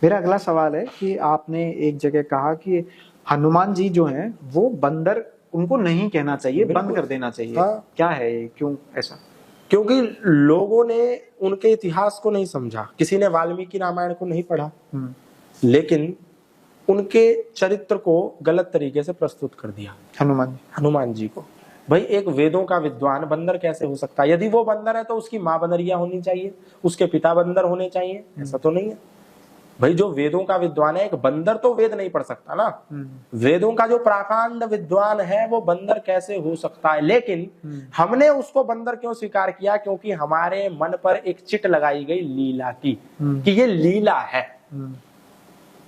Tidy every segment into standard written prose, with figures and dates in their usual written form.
मेरा अगला सवाल है कि आपने एक जगह कहा कि हनुमान जी जो हैं वो बंदर, उनको नहीं कहना चाहिए, बंद कर देना चाहिए। हाँ। क्या है ये, क्यों ऐसा? क्योंकि लोगों ने उनके इतिहास को नहीं समझा। किसी ने वाल्मीकि रामायण को नहीं पढ़ा, लेकिन उनके चरित्र को गलत तरीके से प्रस्तुत कर दिया। हनुमान जी को भाई एक वेदों का विद्वान बंदर कैसे हो सकता है? यदि वो बंदर है तो उसकी माँ बंदरिया होनी चाहिए, उसके पिता बंदर होने चाहिए, ऐसा तो नहीं है भाई। जो वेदों का विद्वान है, एक बंदर तो वेद नहीं पढ़ सकता ना। वेदों का जो प्राकांड विद्वान है वो बंदर कैसे हो सकता है? लेकिन हमने उसको बंदर क्यों स्वीकार किया? क्योंकि हमारे मन पर एक चिट लगाई गई लीला की, कि ये लीला है।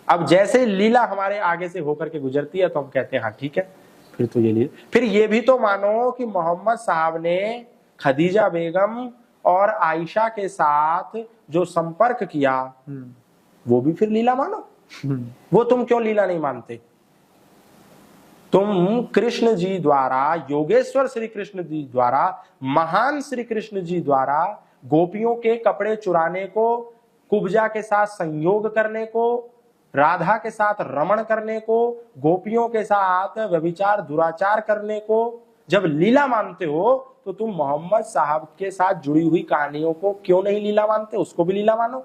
अब जैसे लीला हमारे आगे से होकर के गुजरती है तो हम कहते हैं हाँ ठीक है, फिर तो ये लीला। फिर ये भी तो मानो कि मोहम्मद साहब ने खदीजा बेगम और आयशा के साथ जो संपर्क किया वो भी फिर लीला मानो। वो तुम क्यों लीला नहीं मानते? तुम कृष्ण जी द्वारा, योगेश्वर श्री कृष्ण जी द्वारा, महान श्री कृष्ण जी द्वारा गोपियों के कपड़े चुराने को, कुब्जा के साथ संयोग करने को, राधा के साथ रमण करने को, गोपियों के साथ व्यभिचार दुराचार करने को जब लीला मानते हो तो तुम मोहम्मद साहब के साथ जुड़ी हुई कहानियों को क्यों नहीं लीला मानते? उसको भी लीला मानो।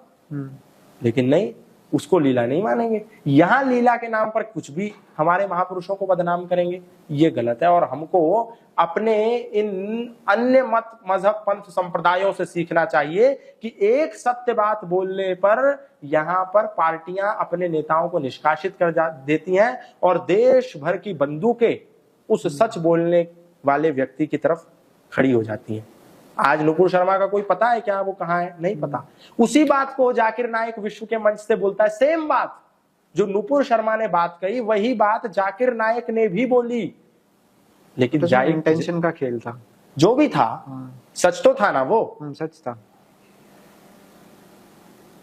लेकिन नहीं, उसको लीला नहीं मानेंगे। यहां लीला के नाम पर कुछ भी हमारे महापुरुषों को बदनाम करेंगे, ये गलत है। और हमको अपने इन अन्य मत मजहब पंथ संप्रदायों से सीखना चाहिए कि एक सत्य बात बोलने पर यहां पर पार्टियां अपने नेताओं को निष्कासित कर देती हैं और देश भर की बंदूकें उस सच बोलने वाले व्यक्ति की तरफ खड़ी हो जाती हैं। आज नुपुर शर्मा का कोई पता है क्या? वो कहाँ है? नहीं पता। उसी बात को जाकिर नाइक विश्व के मंच से बोलता है। सेम बात जो नुपुर शर्मा ने बात कही वही बात जाकिर नाइक ने भी बोली। लेकिन तो इंटेंशन का खेल था, जो भी था। सच तो था ना वो? सच था।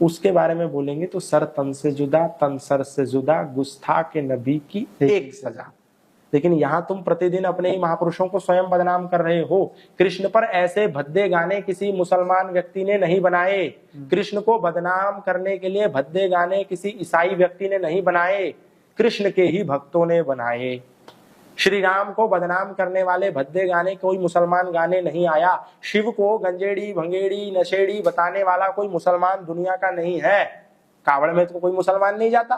उसके बारे में बोलेंगे तो सर तन से जुदा, तन सर से जुदा, गुस्ताख नबी की एक सजा। लेकिन यहां तुम प्रतिदिन अपने ही महापुरुषों को स्वयं बदनाम कर रहे हो। कृष्ण पर ऐसे भद्दे गाने किसी मुसलमान व्यक्ति ने नहीं बनाए। कृष्ण को बदनाम करने के लिए भद्दे गाने किसी ईसाई व्यक्ति ने नहीं बनाए, कृष्ण के ही भक्तों ने बनाए। श्री राम को बदनाम करने वाले भद्दे गाने कोई मुसलमान गाने नहीं आया। शिव को गंजेड़ी भंगेड़ी नशेड़ी बताने वाला कोई मुसलमान दुनिया का नहीं है। कावड़ में तो कोई मुसलमान नहीं जाता।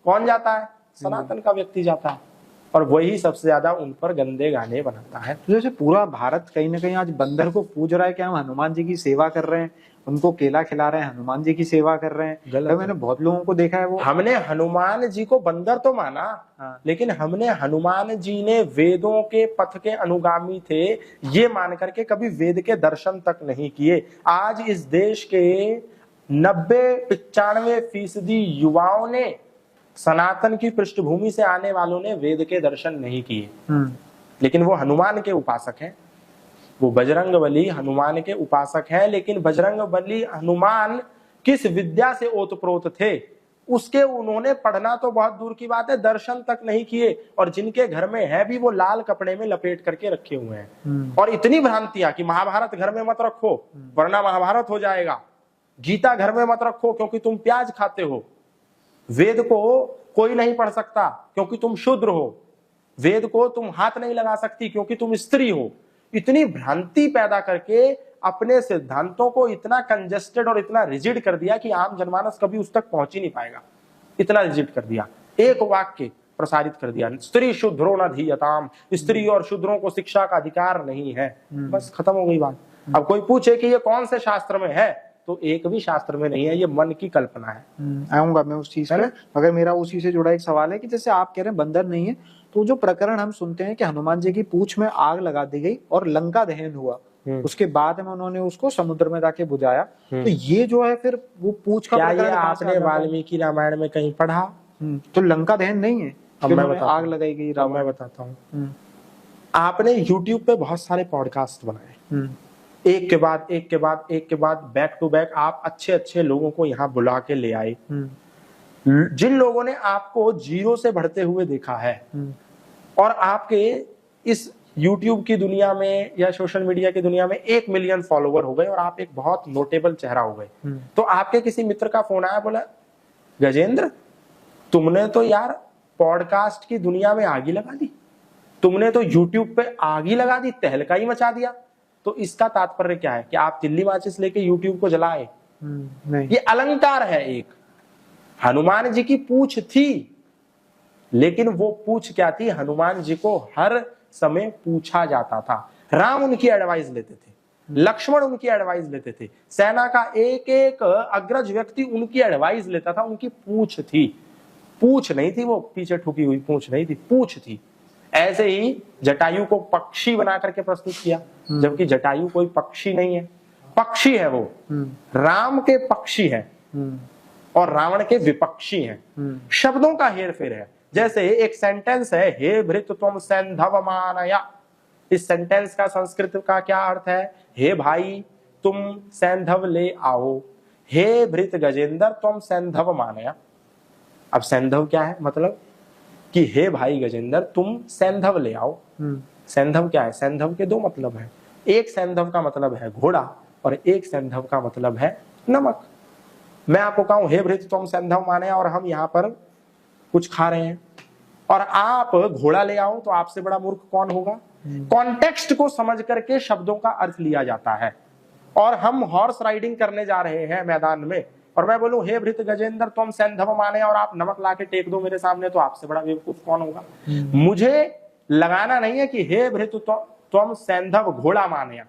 कौन जाता है? सनातन का व्यक्ति जाता है, और वही सबसे ज्यादा उन पर गंदे गाने बनाता है। जैसे पूरा भारत कहीं ना कहीं आज बंदर को पूज रहा है कि हम हनुमान जी की सेवा कर रहे हैं, उनको केला खिला रहे हैं, हनुमान जी की सेवा कर रहे हैं। तो मैंने बहुत लोगों को देखा है, वो हमने हनुमान जी को बंदर तो माना, लेकिन हमने हनुमान जी ने वेदों के पथ के अनुगामी थे ये मान करके कभी वेद के दर्शन तक नहीं किए। आज इस देश के 90-95% युवाओं ने, सनातन की पृष्ठभूमि से आने वालों ने वेद के दर्शन नहीं किए, लेकिन वो हनुमान के उपासक हैं। वो बजरंगबली हनुमान के उपासक हैं। लेकिन बजरंगबली हनुमान किस विद्या से ओतप्रोत थे उसके उन्होंने पढ़ना तो बहुत दूर की बात है, दर्शन तक नहीं किए। और जिनके घर में है भी वो लाल कपड़े में लपेट करके रखे हुए हैं। और इतनी भ्रांतियां कि महाभारत घर में मत रखो वरना महाभारत हो जाएगा, गीता घर में मत रखो क्योंकि तुम प्याज खाते हो, वेद को कोई नहीं पढ़ सकता क्योंकि तुम शूद्र हो, वेद को तुम हाथ नहीं लगा सकती क्योंकि तुम स्त्री हो। इतनी भ्रांति पैदा करके अपने सिद्धांतों को इतना कंजेस्टेड और इतना रिजिड कर दिया कि आम जनमानस कभी उस तक पहुंच ही नहीं पाएगा। इतना रिजिड कर दिया, एक वाक्य प्रसारित कर दिया, स्त्री शूद्रो न धीयताम, स्त्री और शूद्रों को शिक्षा का अधिकार नहीं है। बस खत्म हो गई बात। अब कोई पूछे कि ये कौन से शास्त्र में है, तो एक भी शास्त्र में नहीं है, ये मन की कल्पना है। आऊंगा मैं उस चीज पे, मगर मेरा उसी से जुड़ा एक सवाल है कि जैसे आप कह रहे हैं बंदर नहीं है, तो जो प्रकरण हम सुनते हैं कि हनुमान जी की पूंछ में आग लगा दी गई और लंका दहन हुआ, उसके बाद में उन्होंने उसको समुद्र में जाके बुझाया, तो ये जो है फिर वो पूंछ का प्रकरण आपने वाल्मीकि रामायण में कहीं पढ़ा? तो लंका दहन नहीं है, अब मैं आग लगाई गई। मैं बताता हूँ। आपने यूट्यूब पे बहुत सारे पॉडकास्ट बनाए, एक के बाद एक के बाद एक के बाद बैक टू बैक आप अच्छे अच्छे लोगों को यहाँ बुला के ले आए। जिन लोगों ने आपको जीरो से बढ़ते हुए देखा है और आपके इस YouTube की दुनिया में या सोशल मीडिया की दुनिया में 1 मिलियन फॉलोवर हो गए और आप एक बहुत नोटेबल चेहरा हो गए, तो आपके किसी मित्र का फोन आया, बोला गजेंद्र, तुमने तो यार पॉडकास्ट की दुनिया में आग ही लगा दी, तुमने तो यूट्यूब पे आग ही लगा दी, तहलका ही मचा दिया। तो इसका तात्पर्य क्या है कि आप दिल्ली माचिस लेके यूट्यूब को जलाए? नहीं, ये अलंकार है एक। हनुमान जी की पूछ थी, लेकिन वो पूछ क्या थी, हनुमान जी को हर समय पूछा जाता था। राम उनकी एडवाइस लेते थे, लक्ष्मण उनकी एडवाइस लेते थे, सेना का एक एक अग्रज व्यक्ति उनकी एडवाइस लेता था। उनकी पूछ थी, पूछ नहीं थी वो पीछे ठुकी हुई पूछ नहीं थी, पूछ थी। ऐसे ही जटायु को पक्षी बना करके प्रस्तुत किया, जबकि जटायु कोई पक्षी नहीं है, पक्षी है वो, राम के पक्षी है और रावण के विपक्षी हैं। शब्दों का हेरफेर है। जैसे एक सेंटेंस है, हे भृत त्वम सैंधव मानया, इस सेंटेंस का संस्कृत का क्या अर्थ है? हे भाई तुम सैंधव ले आओ, हे भृत गजेंद्र तुम सैंधव मानया। अब सैंधव क्या है? मतलब कि हे भाई गजेंद्र तुम सैंधव ले आओ। सैंधव क्या है? सैंधव के दो मतलब है, एक सैंधव का मतलब है घोड़ा और एक सैंधव का मतलब है नमक। मैं आपको कहूं हे भृत तुम सैंधव माने और हम यहाँ पर कुछ खा रहे हैं और आप घोड़ा ले आओ, तो आपसे बड़ा मूर्ख कौन होगा? कॉन्टेक्स्ट को समझ करके शब्दों का अर्थ लिया जाता है। और हम हॉर्स राइडिंग करने जा रहे हैं मैदान में और मैं बोलूं हे भृत गजेंद्र तुम सैंधव माने और आप नमक लाके टेक दो मेरे सामने, तो आपसे बड़ा बेवकूफ कौन होगा? मुझे लगाना नहीं है कि हे भृत तुम सैंधव घोड़ा माने,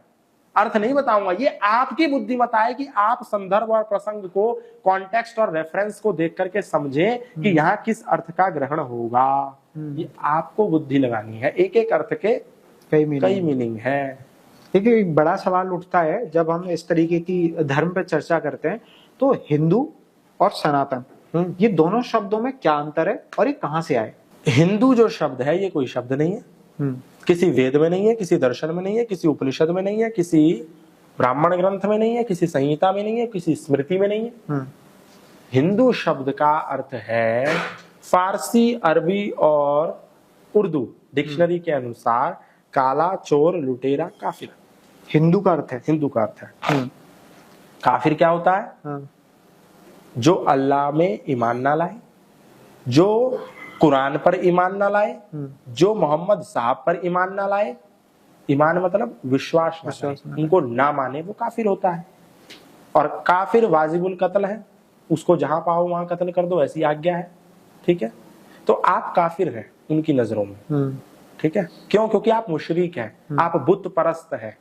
अर्थ नहीं बताऊंगा। ये आपकी बुद्धिमत्ता है कि आप संदर्भ और प्रसंग को, कॉन्टेक्स्ट और रेफरेंस को देख करके समझें कि यहाँ किस अर्थ का ग्रहण होगा। ये आपको बुद्धि लगानी है। एक एक अर्थ के कई मीनिंग है। देखिए एक बड़ा सवाल उठता है जब हम इस तरीके की धर्म पर चर्चा करते हैं, तो हिंदू और सनातन ये दोनों शब्दों में क्या अंतर है और ये कहाँ से आए? हिंदू जो शब्द है ये कोई शब्द नहीं है, किसी वेद में नहीं है, किसी दर्शन में नहीं है, किसी उपनिषद में नहीं है, किसी ब्राह्मण ग्रंथ में नहीं है, किसी संहिता में नहीं है, किसी स्मृति में नहीं है। हिंदू शब्द का अर्थ है फारसी, अरबी और उर्दू डिक्शनरी के अनुसार काला, चोर, लुटेरा, काफिर। हिंदू का अर्थ है, हिंदू का अर्थ है। काफिर क्या होता है? जो अल्लाह में ईमान ना लाए, जो कुरान पर ईमान ना लाए, जो मोहम्मद साहब पर ईमान ना लाए। ईमान मतलब विश्वास उनको ना माने, वो काफिर होता है। और काफिर वाजिबुल कत्ल है, उसको जहां पाओ वहां कत्ल कर दो, ऐसी आज्ञा है। ठीक है, तो आप काफिर हैं उनकी नजरों में। ठीक है, क्यों? क्योंकि आप मुशरिक हैं, आप बुत परस्त हैं।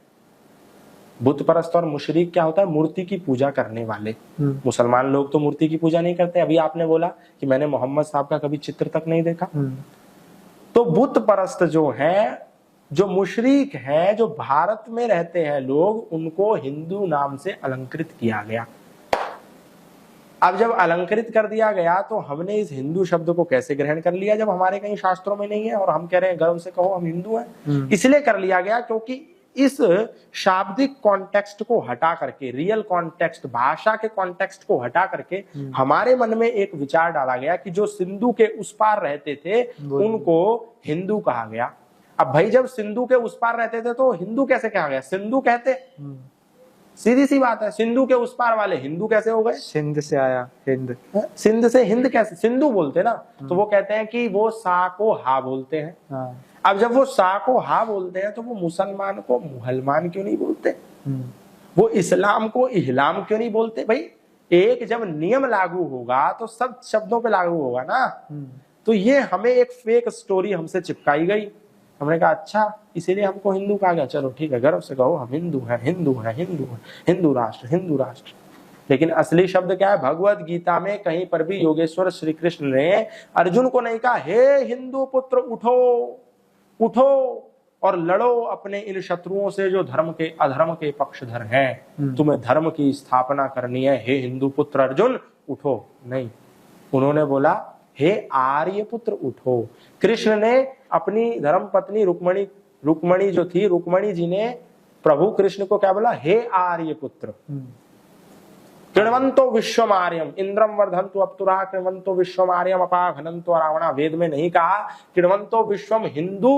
बुत परस्त और मुशरिक क्या होता है? मूर्ति की पूजा करने वाले। मुसलमान लोग तो मूर्ति की पूजा नहीं करते। अभी आपने बोला कि मैंने मोहम्मद साहब का कभी चित्र तक नहीं देखा। तो बुत परस्त जो है, जो मुशरिक है, जो भारत में रहते हैं लोग, उनको हिंदू नाम से अलंकृत किया गया। अब जब अलंकृत कर दिया गया तो हमने इस हिंदू शब्द को कैसे ग्रहण कर लिया जब हमारे कहीं शास्त्रों में नहीं है और हम कह रहे हैं गर्व से कहो हम हिंदू हैं? इसलिए कर लिया गया क्योंकि इस शाब्दिक कॉन्टेक्स्ट को हटा करके, रियल कॉन्टेक्स्ट, भाषा के कॉन्टेक्स्ट को हटा करके हमारे मन में एक विचार डाला गया कि जो सिंधु के उस पार रहते थे उनको हिंदू कहा गया। अब भाई जब सिंधु के उस पार रहते थे तो हिंदू कैसे कहा गया? सिंधु कहते, सीधी सी बात है। सिंधु के उस पार वाले हिंदू कैसे हो गए? सिंध से आया हिंद, सिंध से हिंद कैसे? सिंधु बोलते ना, तो वो कहते हैं कि वो सा को हा बोलते हैं। अब जब वो सा को हा बोलते हैं तो वो मुसलमान को मुहलमान क्यों नहीं बोलते? वो इस्लाम को इहलाम क्यों नहीं बोलते? भाई एक जब नियम लागू होगा तो सब शब्दों पे लागू होगा ना। तो ये हमें एक फेक स्टोरी हमसे चिपकाई गई। हमने कहा अच्छा इसीलिए हमको हिंदू कहा गया, चलो ठीक है गर्व से कहो हम हिंदू हैं, हिंदू हैं, हिंदू हैं, हिंदू राष्ट्र, हिंदू राष्ट्र। लेकिन असली शब्द क्या है? भगवत गीता में कहीं पर भी योगेश्वर श्री कृष्ण ने अर्जुन को नहीं कहा हे हिंदू पुत्र उठो, उठो और लड़ो अपने इन शत्रुओं से जो धर्म के अधर्म के पक्षधर हैं। तुम्हें धर्म की स्थापना करनी है, हे हिंदू पुत्र अर्जुन उठो। नहीं, उन्होंने बोला हे आर्य पुत्र उठो। कृष्ण ने अपनी धर्म पत्नी रुक्मणी जो थी, रुक्मणी जी ने प्रभु कृष्ण को क्या बोला? हे आर्य पुत्र। कृण्वन्तो विश्वमार्यम इंद्रम वर्धन्तु अप्तुरा कृण्वन्तो विश्वमार्यम अपाघनन्तो रावणा। वेद में नहीं कहा कृण्वन्तो विश्वम हिंदू,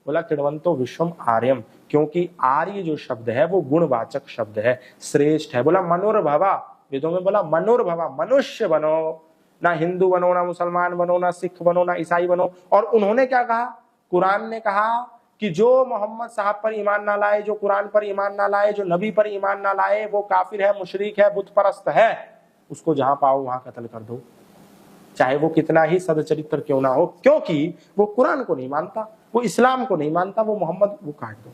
बोला कृण्वन्तो विश्वम आर्यम, क्योंकि आर्य जो शब्द है वो गुणवाचक शब्द है, श्रेष्ठ है। बोला मनुर्भवा, वेदों में बोला मनुर्भवा, मनुष्य बनो। ना हिंदू बनो, ना मुसलमान बनो, ना सिख बनो, ना ईसाई बनो। और उन्होंने क्या कहा? कुरान ने कहा कि जो मोहम्मद साहब पर ईमान ना लाए, जो कुरान पर ईमान ना लाए, जो नबी पर ईमान ना लाए, वो काफिर है, मुशरिक है, बुत परस्त है, उसको जहां पाओ वहां कत्ल कर दो, चाहे वो कितना ही सदचरित्र क्यों ना हो, क्योंकि वो कुरान को नहीं मानता, वो इस्लाम को नहीं मानता, वो मोहम्मद, वो काट दो।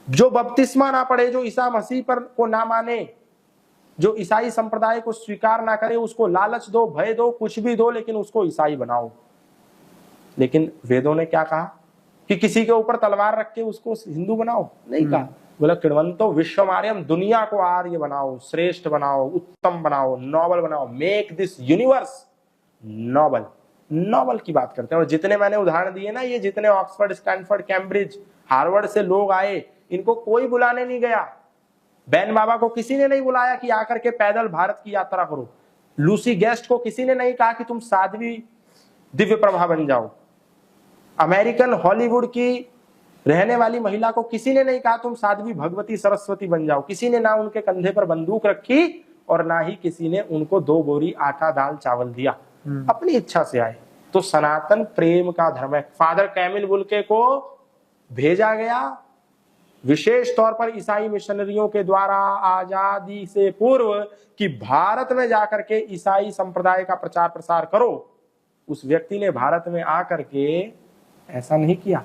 जो बपतिस्मा ना पढ़े, जो ईसा मसीह पर को ना माने, जो ईसाई संप्रदाय को स्वीकार ना करे, उसको लालच दो, भय दो, कुछ भी दो, लेकिन उसको ईसाई बनाओ। लेकिन वेदों ने क्या कहा कि किसी के ऊपर तलवार रख के उसको हिंदू बनाओ? नहीं कहा। बोला किण्वंतो विश्वमार्यम, दुनिया को आर्य बनाओ, श्रेष्ठ बनाओ, उत्तम बनाओ, नोबल बनाओ, make this universe noble. Noble की बात करते हैं। और जितने मैंने उदाहरण दिए ना, ये जितने ऑक्सफोर्ड, स्टैनफोर्ड, कैम्ब्रिज, हार्वर्ड से लोग आए, इनको कोई बुलाने नहीं गया। बैन बाबा को किसी ने नहीं बुलाया कि आकर के पैदल भारत की यात्रा करो। लूसी गेस्ट को किसी ने नहीं कहा कि तुम साध्वी दिव्य प्रभा बन जाओ। अमेरिकन हॉलीवुड की रहने वाली महिला को किसी ने नहीं कहा तुम साध्वी भगवती सरस्वती बन जाओ। किसी ने ना उनके कंधे पर बंदूक रखी और ना ही किसी ने उनको 2 बोरी आटा दाल चावल दिया। अपनी इच्छा से आए। तो सनातन प्रेम का धर्म है। फादर कैमिल बुल्के को भेजा गया विशेष तौर पर ईसाई मिशनरियों के द्वारा आजादी से पूर्व कि भारत में जाकर के ईसाई संप्रदाय का प्रचार प्रसार करो। उस व्यक्ति ने भारत में आकर के ऐसा नहीं किया।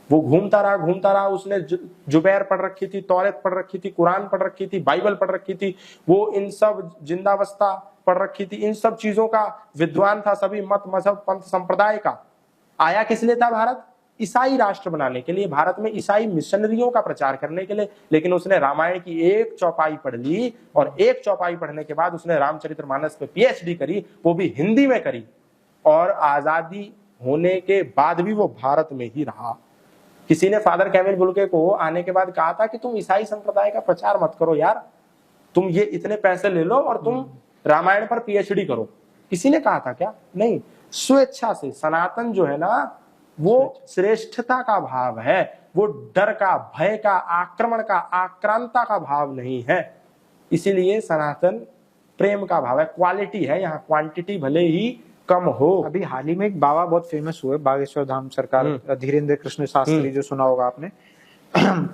वो घूमता रहा। उसने जुबैर पढ़ रखी थी, तौरेत पढ़ रखी थी, कुरान पढ़ रखी थी, बाइबल पढ़ रखी थी, वो इन सब जिंदावस्था पढ़ रखी थी, इन सब चीजों का विद्वान था, सभी मत मजहब पंथ संप्रदाय का। आया किस लिए था भारत? ईसाई राष्ट्र बनाने के लिए, भारत में ईसाई मिशनरियों का प्रचार करने के लिए। लेकिन उसने रामायण की 1 चौपाई पढ़ ली और 1 चौपाई पढ़ने के बाद उसने रामचरितमानस पे पीएचडी करी, वो भी हिंदी में करी। और आजादी होने के बाद भी वो भारत में ही रहा। किसी ने फादर कैमिल बुल्के को आने के बाद कहा था कि तुम ईसाई संप्रदाय का प्रचार मत करो यार, तुम ये इतने पैसे ले लो और तुम रामायण पर पीएचडी करो। किसी ने कहा था क्या? नहीं। स्वेच्छा से सनातन जो है ना, वो श्रेष्ठता का भाव है, वो डर का, भय का, आक्रमण का, आक्रांता का भाव नहीं है। इसीलिए सनातन प्रेम का भाव है, क्वालिटी है यहाँ, क्वांटिटी भले ही कम हो। अभी हाल ही में एक बाबा बहुत फेमस हुए, बागेश्वर धाम सरकार, धीरेन्द्र कृष्ण शास्त्री, जो सुना होगा आपने।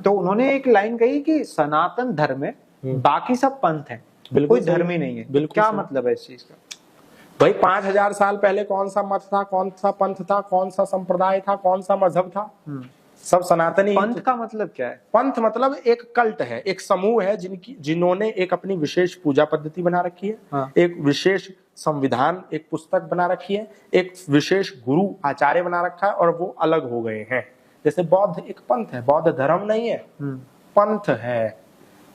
तो उन्होंने एक लाइन कही कि सनातन धर्म है, बाकी सब पंथ है, कोई धर्म ही नहीं है। बिल्कुल। क्या मतलब है इस चीज का? भाई 5000 साल पहले कौन सा मत था, कौन सा पंथ था, कौन सा संप्रदाय था, कौन सा मजहब था? सब सनातनी। पंथ का मतलब क्या है? पंथ मतलब एक कल्ट है, एक समूह है जिन्होंने एक अपनी विशेष पूजा पद्धति बना रखी है। हाँ। एक विशेष संविधान, एक पुस्तक बना रखी है, एक विशेष गुरु आचार्य बना रखा है, और वो अलग हो गए हैं। जैसे बौद्ध एक पंथ है, बौद्ध धर्म नहीं है, पंथ है।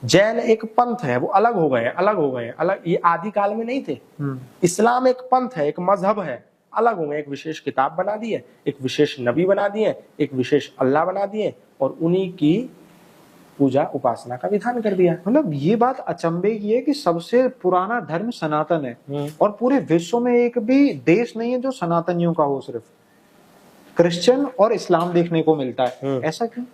जैन एक पंथ है, वो अलग हो गए, अलग। ये आदि काल में नहीं थे। इस्लाम एक पंथ है, एक मजहब है, अलग हो गए। एक विशेष किताब बना दी है, एक विशेष नबी बना दिए, एक विशेष अल्लाह बना दिए, और उन्हीं की पूजा उपासना का विधान कर दिया। मतलब ये बात अचंभे की है कि सबसे पुराना धर्म सनातन है, और पूरे विश्व में एक भी देश नहीं है जो सनातनियों का हो। सिर्फ क्रिश्चियन और इस्लाम देखने को मिलता है। ऐसा क्यों?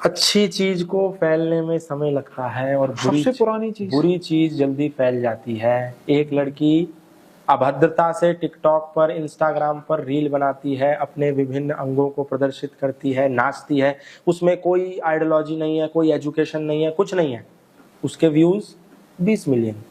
अच्छी चीज को फैलने में समय लगता है, और सबसे पुरानी चीज, बुरी चीज जल्दी फैल जाती है। एक लड़की अभद्रता से टिकटॉक पर, इंस्टाग्राम पर रील बनाती है, अपने विभिन्न अंगों को प्रदर्शित करती है, नाचती है, उसमें कोई आइडियोलॉजी नहीं है, कोई एजुकेशन नहीं है, कुछ नहीं है, उसके व्यूज 20 मिलियन।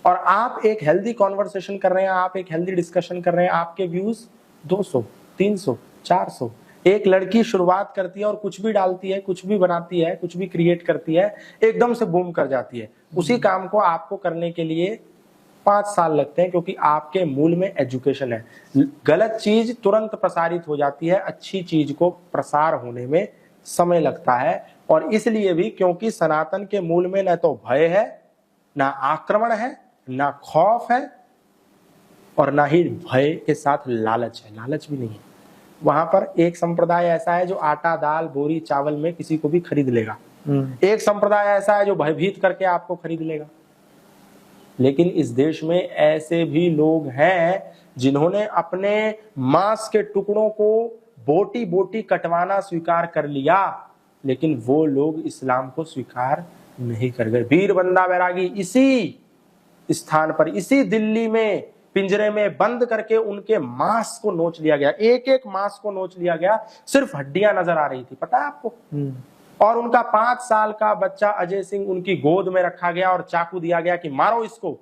और आप एक हेल्दी कॉन्वर्सेशन कर रहे हैं, आप एक हेल्दी डिस्कशन कर रहे हैं, आपके व्यूज 200, 300, 400। एक लड़की शुरुआत करती है और कुछ भी डालती है, कुछ भी बनाती है, कुछ भी क्रिएट करती है, एकदम से बूम कर जाती है। उसी काम को आपको करने के लिए 5 साल लगते हैं, क्योंकि आपके मूल में एजुकेशन है। गलत चीज तुरंत प्रसारित हो जाती है, अच्छी चीज को प्रसार होने में समय लगता है। और इसलिए भी क्योंकि सनातन के मूल में न तो भय है, ना आक्रमण है, ना खौफ है, और ना ही भय के साथ लालच है। लालच भी नहीं है। वहां पर एक संप्रदाय ऐसा है जो आटा दाल बोरी चावल में किसी को भी खरीद लेगा। एक संप्रदाय ऐसा है जो भयभीत करके आपको खरीद लेगा। लेकिन इस देश में ऐसे भी लोग हैं जिन्होंने अपने मांस के टुकड़ों को बोटी बोटी कटवाना स्वीकार कर लिया, लेकिन वो लोग इस्लाम को स्वीकार नहीं कर गए। वीर बंदा बैरागी इसी स्थान पर, इसी दिल्ली में पिंजरे में बंद करके उनके मांस को नोच लिया गया, एक एक मांस को नोच लिया गया, सिर्फ हड्डियां नजर आ रही थी, पता है आपको। और उनका 5 साल का बच्चा अजय सिंह उनकी गोद में रखा गया और चाकू दिया गया कि मारो इसको।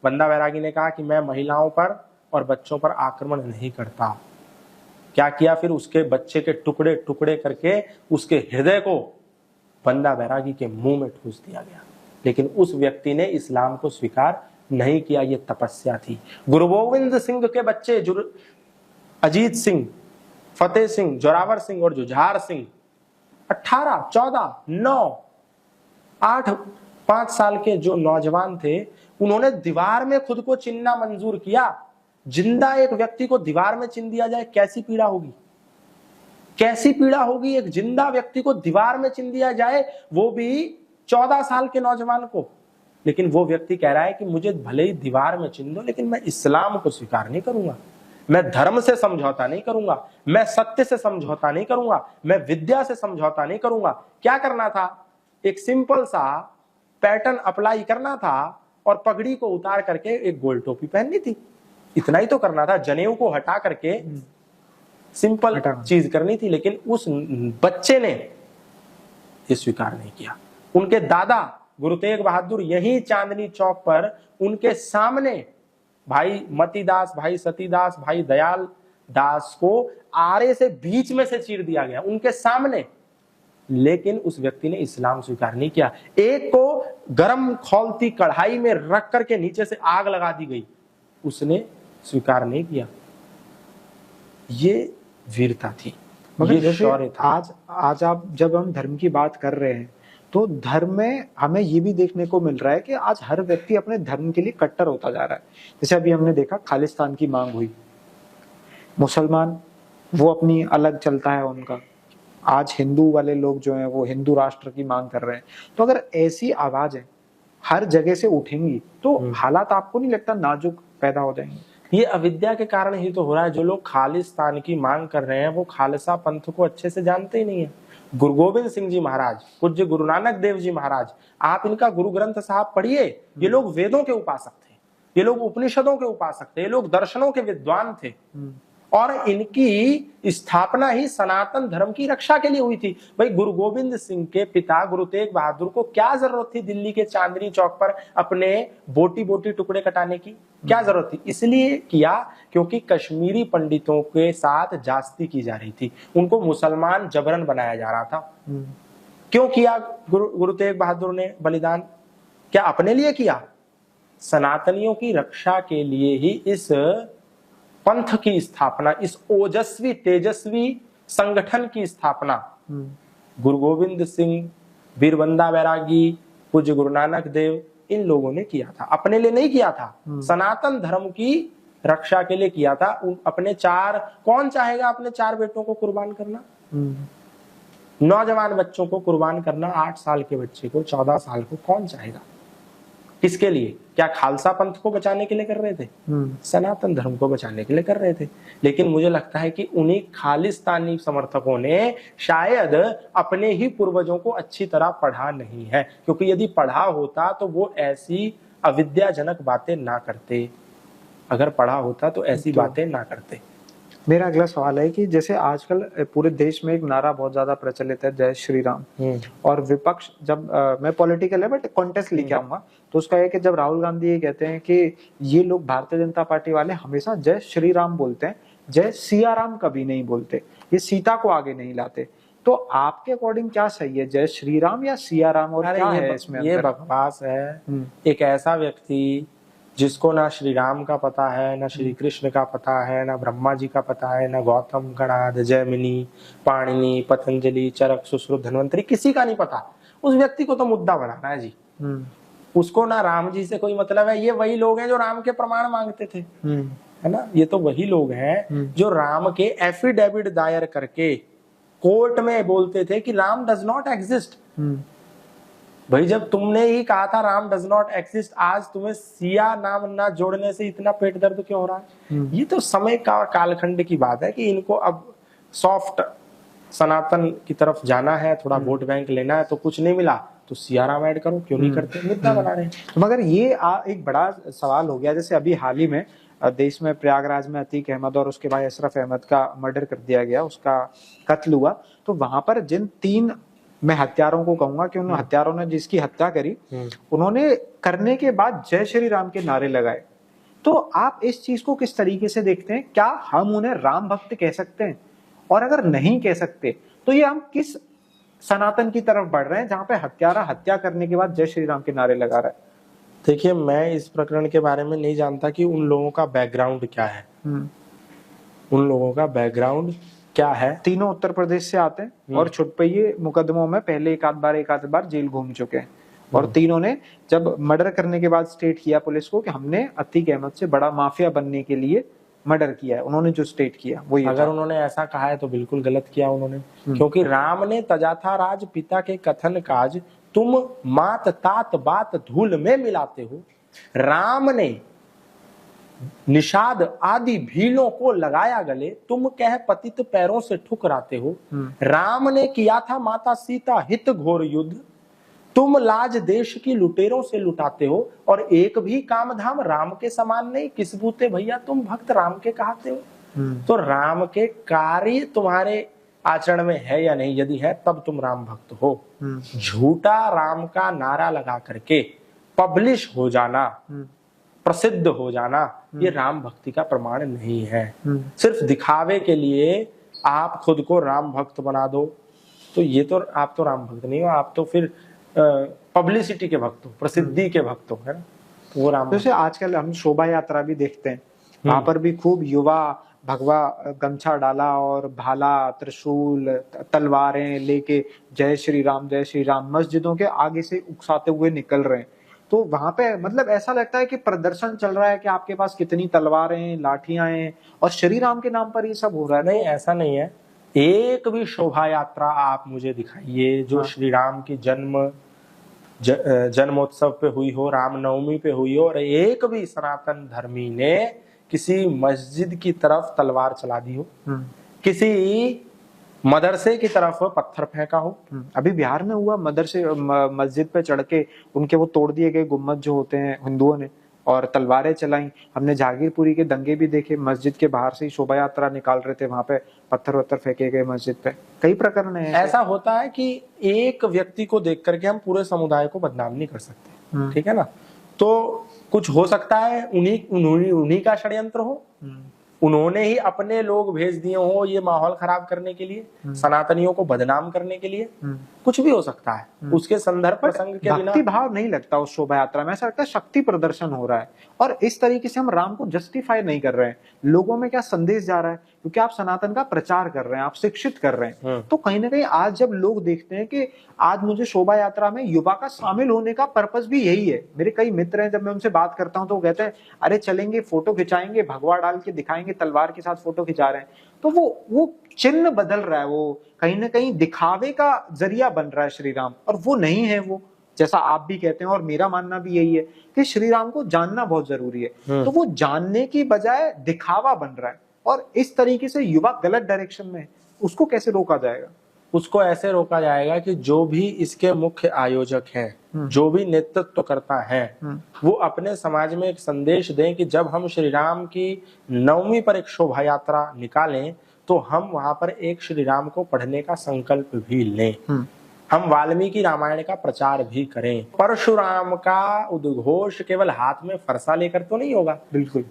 बंदा बैरागी ने कहा कि मैं महिलाओं पर और बच्चों पर आक्रमण नहीं करता। क्या किया फिर, उसके बच्चे के टुकड़े टुकड़े करके उसके हृदय को बंदा बैरागी के मुंह में ठूस दिया गया। लेकिन उस व्यक्ति ने इस्लाम को स्वीकार नहीं किया, ये तपस्या थी। गुरु गोविंद सिंह के बच्चे अजीत सिंह, फतेह सिंह, जोरावर सिंह और जुझार सिंह 18, 14, 9, 8, 5 साल के जो नौजवान थे, उन्होंने दीवार में खुद को चिन्हना मंजूर किया। जिंदा एक व्यक्ति को दीवार में चिन्ह दिया जाए, कैसी पीड़ा होगी, कैसी पीड़ा होगी। एक जिंदा व्यक्ति को दीवार में चिन्ह दिया जाए, वो भी 14 साल के नौजवान को। लेकिन वो व्यक्ति कह रहा है कि मुझे भले ही दीवार में चिन्ह दो, लेकिन मैं इस्लाम को स्वीकार नहीं करूंगा, मैं धर्म से समझौता नहीं करूंगा, मैं सत्य से समझौता नहीं करूंगा, मैं विद्या से समझौता नहीं करूंगा। क्या करना था, एक सिंपल सा पैटर्न अप्लाई करना था और पगड़ी को उतार करके एक गोल टोपी पहननी थी, इतना ही तो करना था। जनेऊ को हटा करके सिंपल चीज करनी थी। लेकिन उस बच्चे ने ये स्वीकार नहीं किया। उनके दादा गुरु तेग बहादुर यही चांदनी चौक पर उनके सामने भाई मतीदास, भाई सतीदास, भाई दयाल दास को आरे से बीच में से चीर दिया गया उनके सामने। लेकिन उस व्यक्ति ने इस्लाम स्वीकार नहीं किया। एक को गरम खौलती कढ़ाई में रख करके नीचे से आग लगा दी गई, उसने स्वीकार नहीं किया। ये वीरता थी, ये शौर्य था। आज आप जब हम धर्म की बात कर रहे हैं तो धर्म में हमें ये भी देखने को मिल रहा है कि आज हर व्यक्ति अपने धर्म के लिए कट्टर होता जा रहा है। जैसे अभी हमने देखा खालिस्तान की मांग हुई, मुसलमान वो अपनी अलग चलता है उनका, आज हिंदू वाले लोग जो हैं वो हिंदू राष्ट्र की मांग कर रहे हैं। तो अगर ऐसी आवाजें हर जगह से उठेंगी तो हालात आपको नहीं लगता नाजुक पैदा हो जाएंगे? ये अविद्या के कारण ही तो हो रहा है। जो लोग खालिस्तान की मांग कर रहे हैं वो खालसा पंथ को अच्छे से जानते ही नहीं है। गुरु गोविंद सिंह जी महाराज, पूज्य गुरु नानक देव जी महाराज, आप इनका गुरु ग्रंथ साहब पढ़िए। ये लोग वेदों के उपासक थे, ये लोग उपनिषदों के उपासक थे, ये लोग दर्शनों के विद्वान थे और इनकी स्थापना ही सनातन धर्म की रक्षा के लिए हुई थी। भाई गुरु गोविंद सिंह के पिता गुरु तेग बहादुर को क्या जरूरत थी दिल्ली के चांदनी चौक पर अपने बोटी बोटी टुकड़े कटाने की? क्या जरूरत थी? इसलिए किया क्योंकि कश्मीरी पंडितों के साथ जास्ती की जा रही थी, उनको मुसलमान जबरन बनाया जा रहा था। क्यों किया गुरु तेग बहादुर ने बलिदान? क्या अपने लिए किया? सनातनियों की रक्षा के लिए ही इस पंथ की स्थापना, इस ओजस्वी तेजस्वी संगठन की स्थापना गुरु गोविंद सिंह, वीरबंदा बैरागी, पूज्य गुरु नानक देव, इन लोगों ने किया था। अपने लिए नहीं किया था, सनातन धर्म की रक्षा के लिए किया था। अपने कौन चाहेगा अपने 4 बेटों को कुर्बान करना? नौजवान बच्चों को कुर्बान करना, 8 साल के बच्चे को, 14 साल को कौन चाहेगा? किसके लिए? क्या खालसा पंथ को बचाने के लिए कर रहे थे? सनातन धर्म को बचाने के लिए कर रहे थे। लेकिन मुझे लगता है कि उन्हीं खालिस्तानी समर्थकों ने शायद अपने ही पूर्वजों को अच्छी तरह पढ़ा नहीं है, क्योंकि यदि पढ़ा होता तो वो ऐसी अविद्याजनक बातें ना करते। अगर पढ़ा होता तो ऐसी बातें ना करते। मेरा अगला सवाल है कि जैसे आजकल पूरे देश में एक नारा बहुत ज्यादा प्रचलित है, जय श्री राम, और विपक्ष जब मैं पॉलिटिकल है बट कॉन्टेस्ट लेके आऊंगा तो उसका है कि जब राहुल गांधी ये कहते हैं कि ये लोग भारतीय जनता पार्टी वाले हमेशा जय श्री राम बोलते हैं, जय सिया राम कभी नहीं बोलते, ये सीता को आगे नहीं लाते, तो आपके अकॉर्डिंग क्या सही है, जय श्री राम या सिया राम? और क्या है इसमें? ये बकवास है। एक ऐसा व्यक्ति जिसको ना श्री राम का पता है, ना श्री कृष्ण का पता है, ना ब्रह्मा जी का पता है, ना गौतम, गणाद, जैमिनी, पाणिनि, पतंजलि, चरक, सुश्रुत, धन्वंतरी, किसी का नहीं पता। उस व्यक्ति को तो मुद्दा बनाना है जी। उसको ना राम जी से कोई मतलब है। ये वही लोग हैं जो राम के प्रमाण मांगते थे, है ना? ये तो वही लोग हैं जो राम के एफिडेविट दायर करके कोर्ट में बोलते थे कि राम डज नॉट एग्जिस्ट। भाई जब तुमने ही कहा था राम डज नॉट एग्जिस्ट, आज तुम्हें सिया नाम ना जोड़ने से इतना पेट दर्द क्यों हो रहा है? ये तो समय का और कालखंड की बात है कि इनको अब सॉफ्ट सनातन की तरफ जाना है, थोड़ा वोट बैंक लेना है, तो कुछ नहीं मिला तो सिया राम ऐड करो, क्यों नहीं करते? मुद्दा बना रहे हैं। मगर ये एक बड़ा सवाल हो गया। जैसे अभी हाल ही में देश में प्रयागराज में अतीक अहमद और उसके भाई अशरफ अहमद का मर्डर कर दिया गया, उसका कत्ल हुआ, तो वहां पर जिन 3 मैं हत्यारों को कहूंगा कि उन हत्यारों ने जिसकी हत्या करी, उन्होंने करने के बाद जय श्री राम के नारे लगाए। तो आप इस चीज को किस तरीके से देखते हैं? क्या हम उन्हें राम भक्त कह सकते हैं? और अगर नहीं कह सकते तो ये हम किस सनातन की तरफ बढ़ रहे हैं जहां पे हत्यारा हत्या करने के बाद जय श्री राम के नारे लगा रहा है? देखिए, मैं इस प्रकरण के बारे में नहीं जानता कि उन लोगों का बैकग्राउंड क्या है। उन लोगों का बैकग्राउंड क्या है। तीनों उत्तर प्रदेश से आते हैं और छुटपइये मुकदमों में पहले एक आध बार जेल घूम चुके हैं, और तीनों ने जब मर्डर करने के बाद स्टेट किया पुलिस को कि हमने अतीक अहमद से बड़ा माफिया बनने के लिए मर्डर किया है। उन्होंने जो स्टेट किया वो ये अगर उन्होंने ऐसा कहा है तो बिल्कुल गलत किया उन्होंने, क्योंकि राम ने तजा था राज पिता के कथन काज, तुम मात तात बात धूल में मिलाते हो। राम ने निषाद आदि भीलों को लगाया गले, तुम कह पतित पैरों से ठुकराते हो। राम ने किया था माता सीता हित घोर युद्ध, तुम लाज देश की लुटेरों से लुटाते हो। और एक भी काम धाम राम के समान नहीं, किस बूते भैया तुम भक्त राम के कहते हो। तो राम के कार्य तुम्हारे आचरण में है या नहीं, यदि है तब तुम राम भक्त हो। झूठा राम का नारा लगा करके पब्लिश हो जाना, प्रसिद्ध हो जाना, ये राम भक्ति का प्रमाण नहीं है। सिर्फ दिखावे के लिए आप खुद को राम भक्त बना दो, तो ये तो आप तो राम भक्त नहीं हो, आप तो फिर पब्लिसिटी के भक्त हो, प्रसिद्धि के भक्त हो, है ना। वो राम जैसे आजकल हम शोभा यात्रा भी देखते हैं, वहां पर भी खूब युवा भगवा गमछा डाला और भाला त्रिशूल तलवारें लेके जय श्री राम मस्जिदों के आगे से उकसाते हुए निकल रहे हैं। तो वहां पे मतलब ऐसा लगता है कि प्रदर्शन चल रहा है कि आपके पास कितनी तलवारें लाठियां हैं और श्री राम के नाम पर ये सब हो रहा है। नहीं, ऐसा नहीं है। एक भी शोभा यात्रा आप मुझे दिखाइए जो श्री राम की जन्मोत्सव पे हुई हो, रामनवमी पे हुई हो, और एक भी सनातन धर्मी ने किसी मस्जिद की तरफ तलवार चला दी हो, किसी मदरसे की तरफ पत्थर फेंका हो। अभी बिहार में हुआ, मदरसे मस्जिद पे चढ़ के उनके वो तोड़ दिए गए गुम्बद जो होते हैं हिंदुओं ने, और तलवारें चलाई। हमने जागीरपुरी के दंगे भी देखे, मस्जिद के बाहर से ही शोभा यात्रा निकाल रहे थे, वहां पे पत्थर वत्थर फेंके गए मस्जिद पे। कई प्रकरण है ऐसा होता है कि एक व्यक्ति को देख करके हम पूरे समुदाय को बदनाम नहीं कर सकते, ठीक है ना। तो कुछ हो सकता है उन्हीं का षड्यंत्र हो, उन्होंने ही अपने लोग भेज दिए हो ये माहौल खराब करने के लिए, सनातनियों को बदनाम करने के लिए, कुछ भी हो सकता है। उसके संदर्भ प्रसंग के बिना भक्ति भाव नहीं लगता उस शोभा यात्रा में, ऐसा लगता है शक्ति प्रदर्शन हो रहा है। और इस तरीके से हम राम को जस्टिफाई नहीं कर रहे हैं। लोगों में क्या संदेश जा रहा है, क्योंकि आप सनातन का प्रचार कर रहे हैं, आप शिक्षित कर रहे हैं। तो कहीं ना कहीं आज जब लोग देखते हैं कि आज मुझे शोभा यात्रा में युवा का शामिल होने का पर्पस भी यही है। मेरे कई मित्र हैं, जब मैं उनसे बात करता हूं तो वो कहते हैं अरे चलेंगे, फोटो खिंचाएंगे, भगवा डाल के दिखाएंगे, तलवार के साथ फोटो खिंचा रहे हैं। तो वो चिन्ह बदल रहा है, वो कहीं ना कहीं दिखावे का जरिया बन रहा है श्री राम, और वो नहीं है वो, जैसा आप भी कहते हैं और मेरा मानना भी यही है कि श्री राम को जानना बहुत जरूरी है। तो वो जानने की बजाय दिखावा बन रहा है, और इस तरीके से युवा गलत डायरेक्शन में, उसको कैसे रोका जाएगा? उसको ऐसे रोका जाएगा कि जो भी इसके मुख्य आयोजक हैं, जो भी नेतृत्व करता है, वो अपने समाज में एक संदेश दें कि जब हम श्री राम की नवमी पर एक शोभा यात्रा निकालें तो हम वहां पर एक श्री राम को पढ़ने का संकल्प भी लें, हम वाल्मीकि रामायण का प्रचार भी करें। परशुराम का उद्घोष केवल हाथ में फरसा लेकर तो नहीं होगा, बिल्कुल।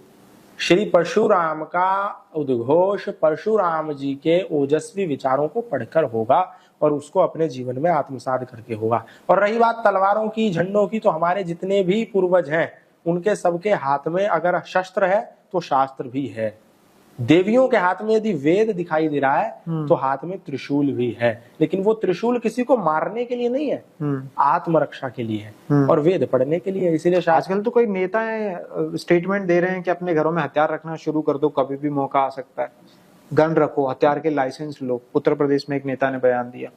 श्री परशुराम का उद्घोष परशुराम जी के ओजस्वी विचारों को पढ़कर होगा और उसको अपने जीवन में आत्मसात करके होगा। और रही बात तलवारों की, झंडों की, तो हमारे जितने भी पूर्वज हैं उनके सबके हाथ में अगर शस्त्र है तो शास्त्र भी है। देवियों के हाथ में यदि वेद दिखाई दे रहा है तो हाथ में त्रिशूल भी है, लेकिन वो त्रिशूल किसी को मारने के लिए नहीं है, आत्मरक्षा के लिए है, और वेद पढ़ने के लिए। इसीलिए आजकल तो कोई नेता है स्टेटमेंट दे रहे हैं कि अपने घरों में हथियार रखना शुरू कर दो, कभी भी मौका आ सकता है, गन रखो, हथियार के लाइसेंस लो। उत्तर प्रदेश में एक नेता ने बयान दिया।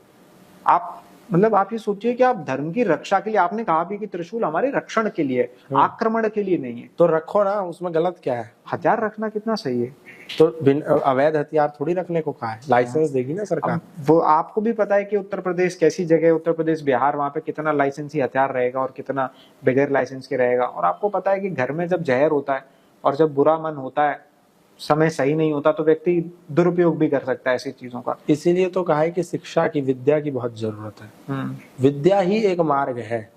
आप मतलब आप ये सोचिए कि आप धर्म की रक्षा के लिए, आपने कहा भी कि त्रिशूल हमारे रक्षण के लिए, आक्रमण के लिए नहीं है, तो रखो ना, उसमें गलत क्या है? हथियार रखना कितना सही है। तो अवैध हथियार थोड़ी रखने को कहा है, लाइसेंस देगी ना सरकार। वो आपको भी पता है कि उत्तर प्रदेश कैसी जगह है, उत्तर प्रदेश बिहार, वहां पे कितना लाइसेंसी हथियार रहेगा और कितना बगैर लाइसेंस के रहेगा। और आपको पता है कि घर में जब जहर होता है और जब बुरा मन होता है, समय सही नहीं होता, तो व्यक्ति दुरुपयोग भी कर सकता है ऐसी चीजों का। इसीलिए तो कहा है कि शिक्षा की, विद्या की बहुत जरूरत है। विद्या ही एक मार्ग है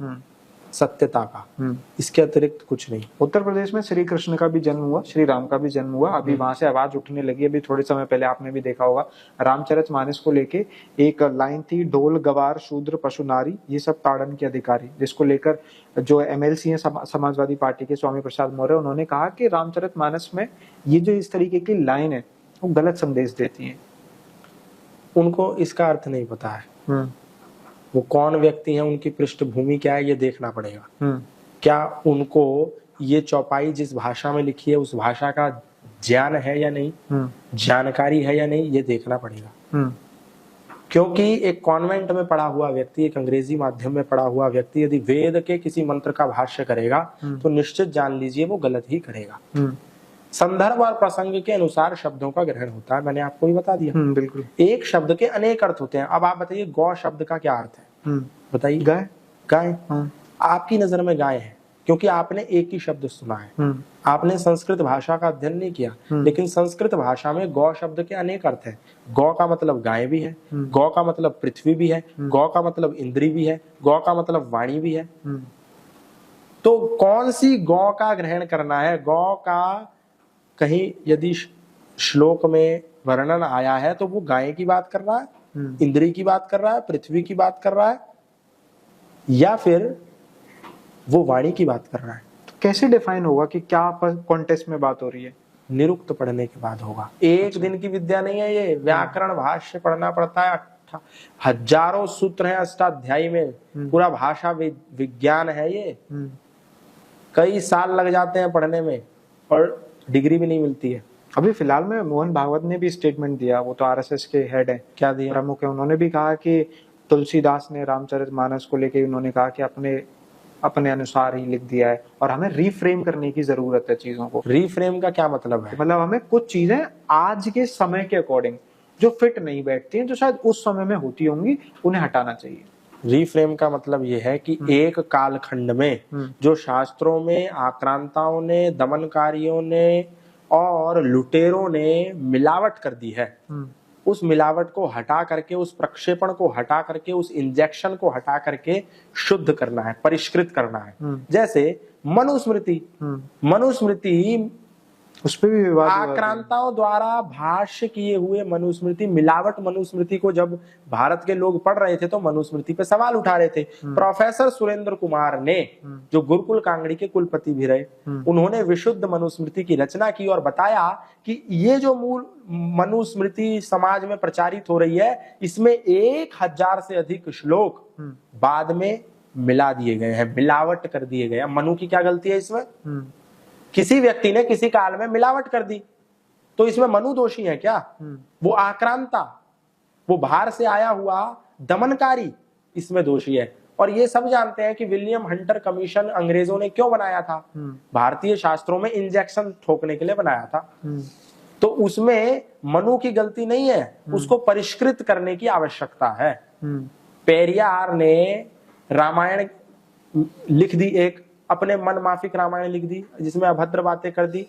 सत्यता का, इसके अतिरिक्त कुछ नहीं। उत्तर प्रदेश में श्री कृष्ण का भी जन्म हुआ, श्री राम का भी जन्म हुआ। अभी वहां से आवाज उठने लगी। अभी थोड़े समय पहले आपने भी देखा होगा, रामचरितमानस को लेके एक लाइन थी, ढोल गवार शूद्र पशु नारी ये सब ताड़न के अधिकारी, जिसको लेकर जो एमएलसी हैं समाजवादी पार्टी के स्वामी प्रसाद मौर्य, उन्होंने कहा कि रामचरितमानस में ये जो इस तरीके की लाइन है वो गलत संदेश देती है। उनको इसका अर्थ नहीं पता है। वो कौन व्यक्ति हैं, उनकी पृष्ठभूमि क्या है, ये देखना पड़ेगा। क्या उनको ये चौपाई जिस भाषा में लिखी है उस भाषा का ज्ञान है या नहीं, जानकारी है या नहीं, ये देखना पड़ेगा। क्योंकि एक कॉन्वेंट में पढ़ा हुआ व्यक्ति, एक अंग्रेजी माध्यम में पढ़ा हुआ व्यक्ति यदि वेद के किसी मंत्र का भाष्य करेगा तो निश्चित जान लीजिए वो गलत ही करेगा। संदर्भ और प्रसंग के अनुसार शब्दों का ग्रहण होता है, मैंने आपको ही बता दिया। बिल्कुल। एक शब्द के अनेक अर्थ होते हैं। अब आप बताइए गौ शब्द का क्या अर्थ है, बताइए। गाय। गाय। आपकी नजर में गाय है क्योंकि आपने एक ही शब्द सुना है, आपने संस्कृत भाषा का अध्ययन नहीं किया। लेकिन संस्कृत भाषा में गौ शब्द के अनेक अर्थ है। गौ का मतलब गाय भी है, गौ का मतलब पृथ्वी भी है, गौ का मतलब इंद्री भी है, गौ का मतलब वाणी भी है। तो कौन सी गौ का ग्रहण करना है? गौ का कहीं यदि श्लोक में वर्णन आया है तो वो गाय की बात कर रहा है, इंद्री की बात कर रहा है, पृथ्वी की बात कर रहा है, या फिर वो वाणी की बात कर रहा है? तो कैसे डिफाइन होगा कि क्या कॉन्टेक्स्ट में बात हो रही है? निरुक्त पढ़ने के बाद होगा। एक दिन की विद्या नहीं है ये। व्याकरण भाष्य पढ़ना पड़ता है, हजारों सूत्र हैं अष्टाध्यायी में, पूरा भाषा विज्ञान है ये। कई साल लग जाते हैं पढ़ने में और डिग्री भी नहीं मिलती है। अभी फिलहाल में मोहन भागवत ने भी स्टेटमेंट दिया, वो तो आरएसएस के हेड है, क्या दिया, प्रमुख है। उन्होंने भी कहा कि तुलसीदास ने रामचरितमानस को लेके उन्होंने कहा कि अपने अनुसार ही लिख दिया है और हमें रीफ्रेम करने की जरूरत है चीजों को। रीफ्रेम का क्या मतलब है? मतलब हमें कुछ चीजें आज के समय के अकॉर्डिंग जो फिट नहीं बैठती हैं, जो शायद उस समय में होती होंगी, उन्हें हटाना चाहिए। रीफ्रेम का मतलब यह है कि एक कालखंड में जो शास्त्रों में आक्रांताओं ने, दमनकारियों ने और लुटेरों ने मिलावट कर दी है, उस मिलावट को हटा करके, उस प्रक्षेपण को हटा करके, उस इंजेक्शन को हटा करके शुद्ध करना है, परिष्कृत करना है। जैसे मनुस्मृति, मनुस्मृति उस पर भी विवाद आक्रांताओं द्वारा भाष्य किए हुए मनुस्मृति, मिलावट मनुस्मृति को जब भारत के लोग पढ़ रहे थे तो मनुस्मृति पे सवाल उठा रहे थे। प्रोफेसर सुरेंद्र कुमार ने, जो गुरुकुल कांगड़ी के कुलपति भी रहे, उन्होंने विशुद्ध मनुस्मृति की रचना की और बताया कि ये जो मूल मनुस्मृति समाज में प्रचारित हो रही है, इसमें 1000 से अधिक श्लोक बाद में मिला दिए गए हैं, मिलावट कर दिए गए हैं। मनु की क्या गलती है इसमें? किसी व्यक्ति ने किसी काल में मिलावट कर दी, तो इसमें मनु दोषी है क्या? वो आक्रांता, वो बाहर से आया हुआ दमनकारी इसमें दोषी है। और ये सब जानते हैं कि विलियम हंटर कमीशन अंग्रेजों ने क्यों बनाया था? भारतीय शास्त्रों में इंजेक्शन ठोकने के लिए बनाया था। तो उसमें मनु की गलती नहीं है, उसको परिष्कृत करने की आवश्यकता है। पेरियार ने रामायण लिख दी, एक अपने मन माफिक रामायण लिख दी जिसमें अभद्र बातें कर दी,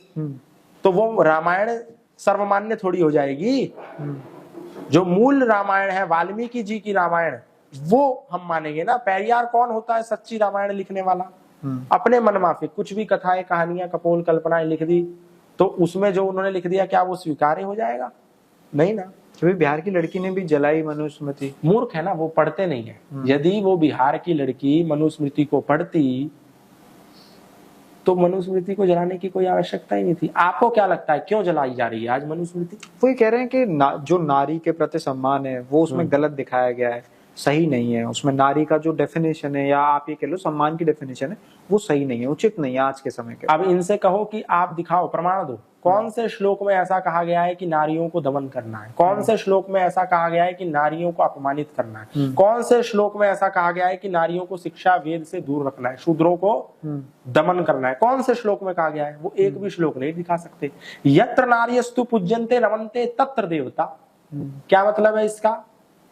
तो वो रामायण सर्वमान्य थोड़ी हो जाएगी। जो मूल रामायण है, वाल्मीकि जी की रामायण, वो हम मानेंगे ना। पेरियार कौन होता है? सच्ची रामायण लिखने वाला। अपने मन माफिक कुछ भी कथाएं, कहानियां, कपोल कल्पनाएं लिख दी, तो उसमें जो उन्होंने लिख दिया क्या वो स्वीकार्य हो जाएगा? नहीं ना। कभी बिहार की लड़की ने भी जलाई मनुस्मृति। मूर्ख है ना, वो पढ़ते नहीं है। यदि वो बिहार की लड़की मनुस्मृति को पढ़ती तो मनुस्मृति को जलाने की कोई आवश्यकता ही नहीं थी। आपको क्या लगता है क्यों जलाई जा रही है आज मनुस्मृति? वो ये कह रहे हैं कि जो नारी के प्रति सम्मान है वो उसमें गलत दिखाया गया है, सही नहीं है। उसमें नारी का जो डेफिनेशन है, या आप ये कह लो सम्मान की डेफिनेशन है, वो सही नहीं है, उचित नहीं है आज के समय के। अब इनसे कहो कि आप दिखाओ, प्रमाण दो, कौन से श्लोक में ऐसा कहा गया है कि नारियों को दमन करना है? कौन से श्लोक में ऐसा कहा गया है कि नारियों को अपमानित करना है? कौन से श्लोक में ऐसा कहा गया है कि नारियों को शिक्षा वेद से दूर रखना है, शूद्रों को दमन करना है? कौन से श्लोक में कहा गया है? वो एक भी श्लोक नहीं दिखा सकते। यत्र नार्यस्तु पूज्यन्ते रमन्ते तत्र देवता। क्या मतलब है इसका?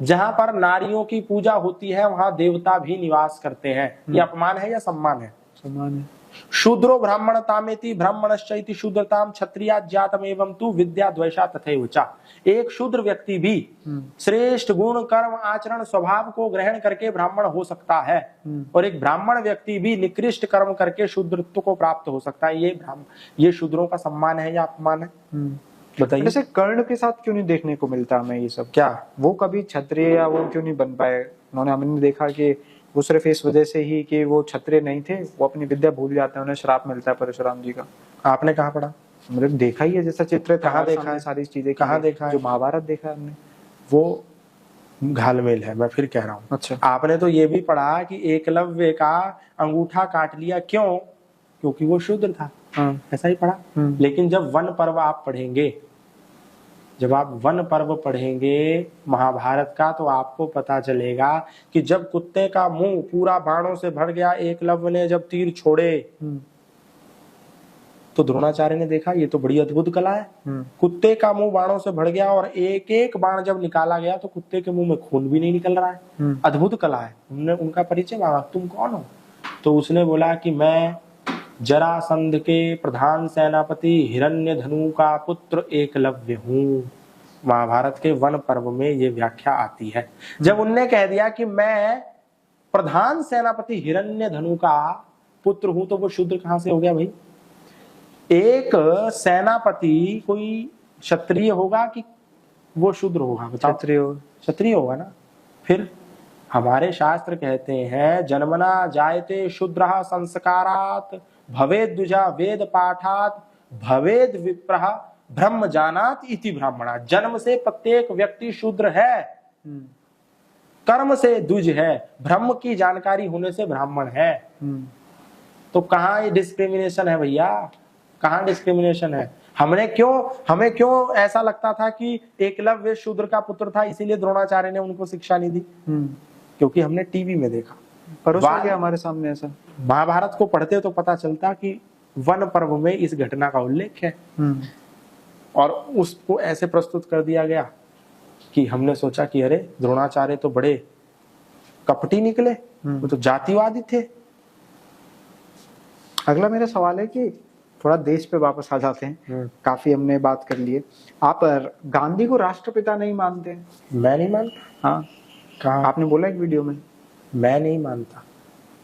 जहां पर नारियों की पूजा होती है वहां देवता भी निवास करते हैं। ये अपमान है या सम्मान है? सम्मान है। शूद्रो ब्राह्मणतामेति ब्राह्मणश्चैति शूद्रताम क्षत्रिया जातमेवं तु विद्या द्वेषा तथैव च। एक शूद्र व्यक्ति भी श्रेष्ठ गुण कर्म आचरण स्वभाव को ग्रहण करके ब्राह्मण हो सकता है, और एक ब्राह्मण व्यक्ति भी निकृष्ट कर्म करके शूद्रत्व को प्राप्त हो सकता है। ये शूद्रों का सम्मान है या अपमान है? बताइए। जैसे कर्ण के साथ क्यों नहीं देखने को मिलता हमें ये सब? क्या वो कभी क्षत्रिय या वो क्यों नहीं बन पाए? उन्होंने, हमने देखा कि वो सिर्फ इस वजह से ही कि वो क्षत्रिय नहीं थे, वो अपनी विद्या भूल जाते हैं, उन्हें श्राप मिलता है परशुराम जी का। आपने कहाँ पढ़ा? मतलब देखा ही है, जैसा चित्र कहाँ देखा है? सारी चीजें कहाँ देखा है? जो महाभारत देखा है हमने। वो घालमेल है, मैं फिर कह रहा हूँ। अच्छा, आपने तो ये भी पढ़ा कि एकलव्य का अंगूठा काट लिया, क्यों? क्योंकि वो शूद्र था। ऐसा ही पढ़ा। लेकिन जब वन पर्व आप पढ़ेंगे, जब आप वन पर्व पढ़ेंगे महाभारत का, तो आपको पता चलेगा कि जब कुत्ते का मुंह पूरा बाणों से भर गया, एकलव्य ने जब तीर छोड़े तो द्रोणाचार्य ने देखा ये तो बड़ी अद्भुत कला है। कुत्ते का मुंह बाणों से भर गया और एक एक बाण जब निकाला गया तो कुत्ते के मुंह में खून भी नहीं निकल रहा है। अद्भुत कला है। हमने उनका परिचय मांगा, तुम कौन हो? तो उसने बोला कि मैं जरासंध के प्रधान सेनापति हिरण्यधनु का पुत्र एकलव्य हूँ। महाभारत के वन पर्व में ये व्याख्या आती है। जब उनने कह दिया कि मैं प्रधान सेनापति हिरण्यधनु का पुत्र हूं, तो वो शूद्र कहां से हो गया भाई? एक सेनापति कोई क्षत्रिय होगा कि वो शूद्र होगा? क्षत्रिय होगा ना। फिर हमारे शास्त्र कहते हैं जन्मना जायते शूद्रः संस्कारात् भवेद द्विजा वेद पाठात् भवेद विप्रः ब्रह्म जानात इति ब्राह्मणा। जन्म से प्रत्येक व्यक्ति शूद्र है, कर्म से द्विज है, ब्रह्म की जानकारी होने से ब्राह्मण है। तो कहाँ ये डिस्क्रिमिनेशन है भैया? कहाँ डिस्क्रिमिनेशन है? हमें क्यों ऐसा लगता था कि एकलव्य शूद्र का पुत्र था, इसीलिए द्रोणाचार्य ने उनको शिक्षा नहीं दी? क्योंकि हमने टीवी में देखा, परोसा गया हमारे सामने ऐसा। महाभारत को पढ़ते तो पता चलता कि वन पर्व में इस घटना का उल्लेख है, और उसको ऐसे प्रस्तुत कर दिया गया कि हमने सोचा कि अरे द्रोणाचार्य तो बड़े कपटी निकले, वो तो जातिवादी थे। अगला मेरा सवाल है कि थोड़ा देश पे वापस आ जाते हैं। काफी हमने बात कर ली है। आप गांधी को राष्ट्रपिता नहीं मानते? मैं नहीं मानता। हाँ, कहा? आपने बोला एक वीडियो में। मैं नहीं मानता,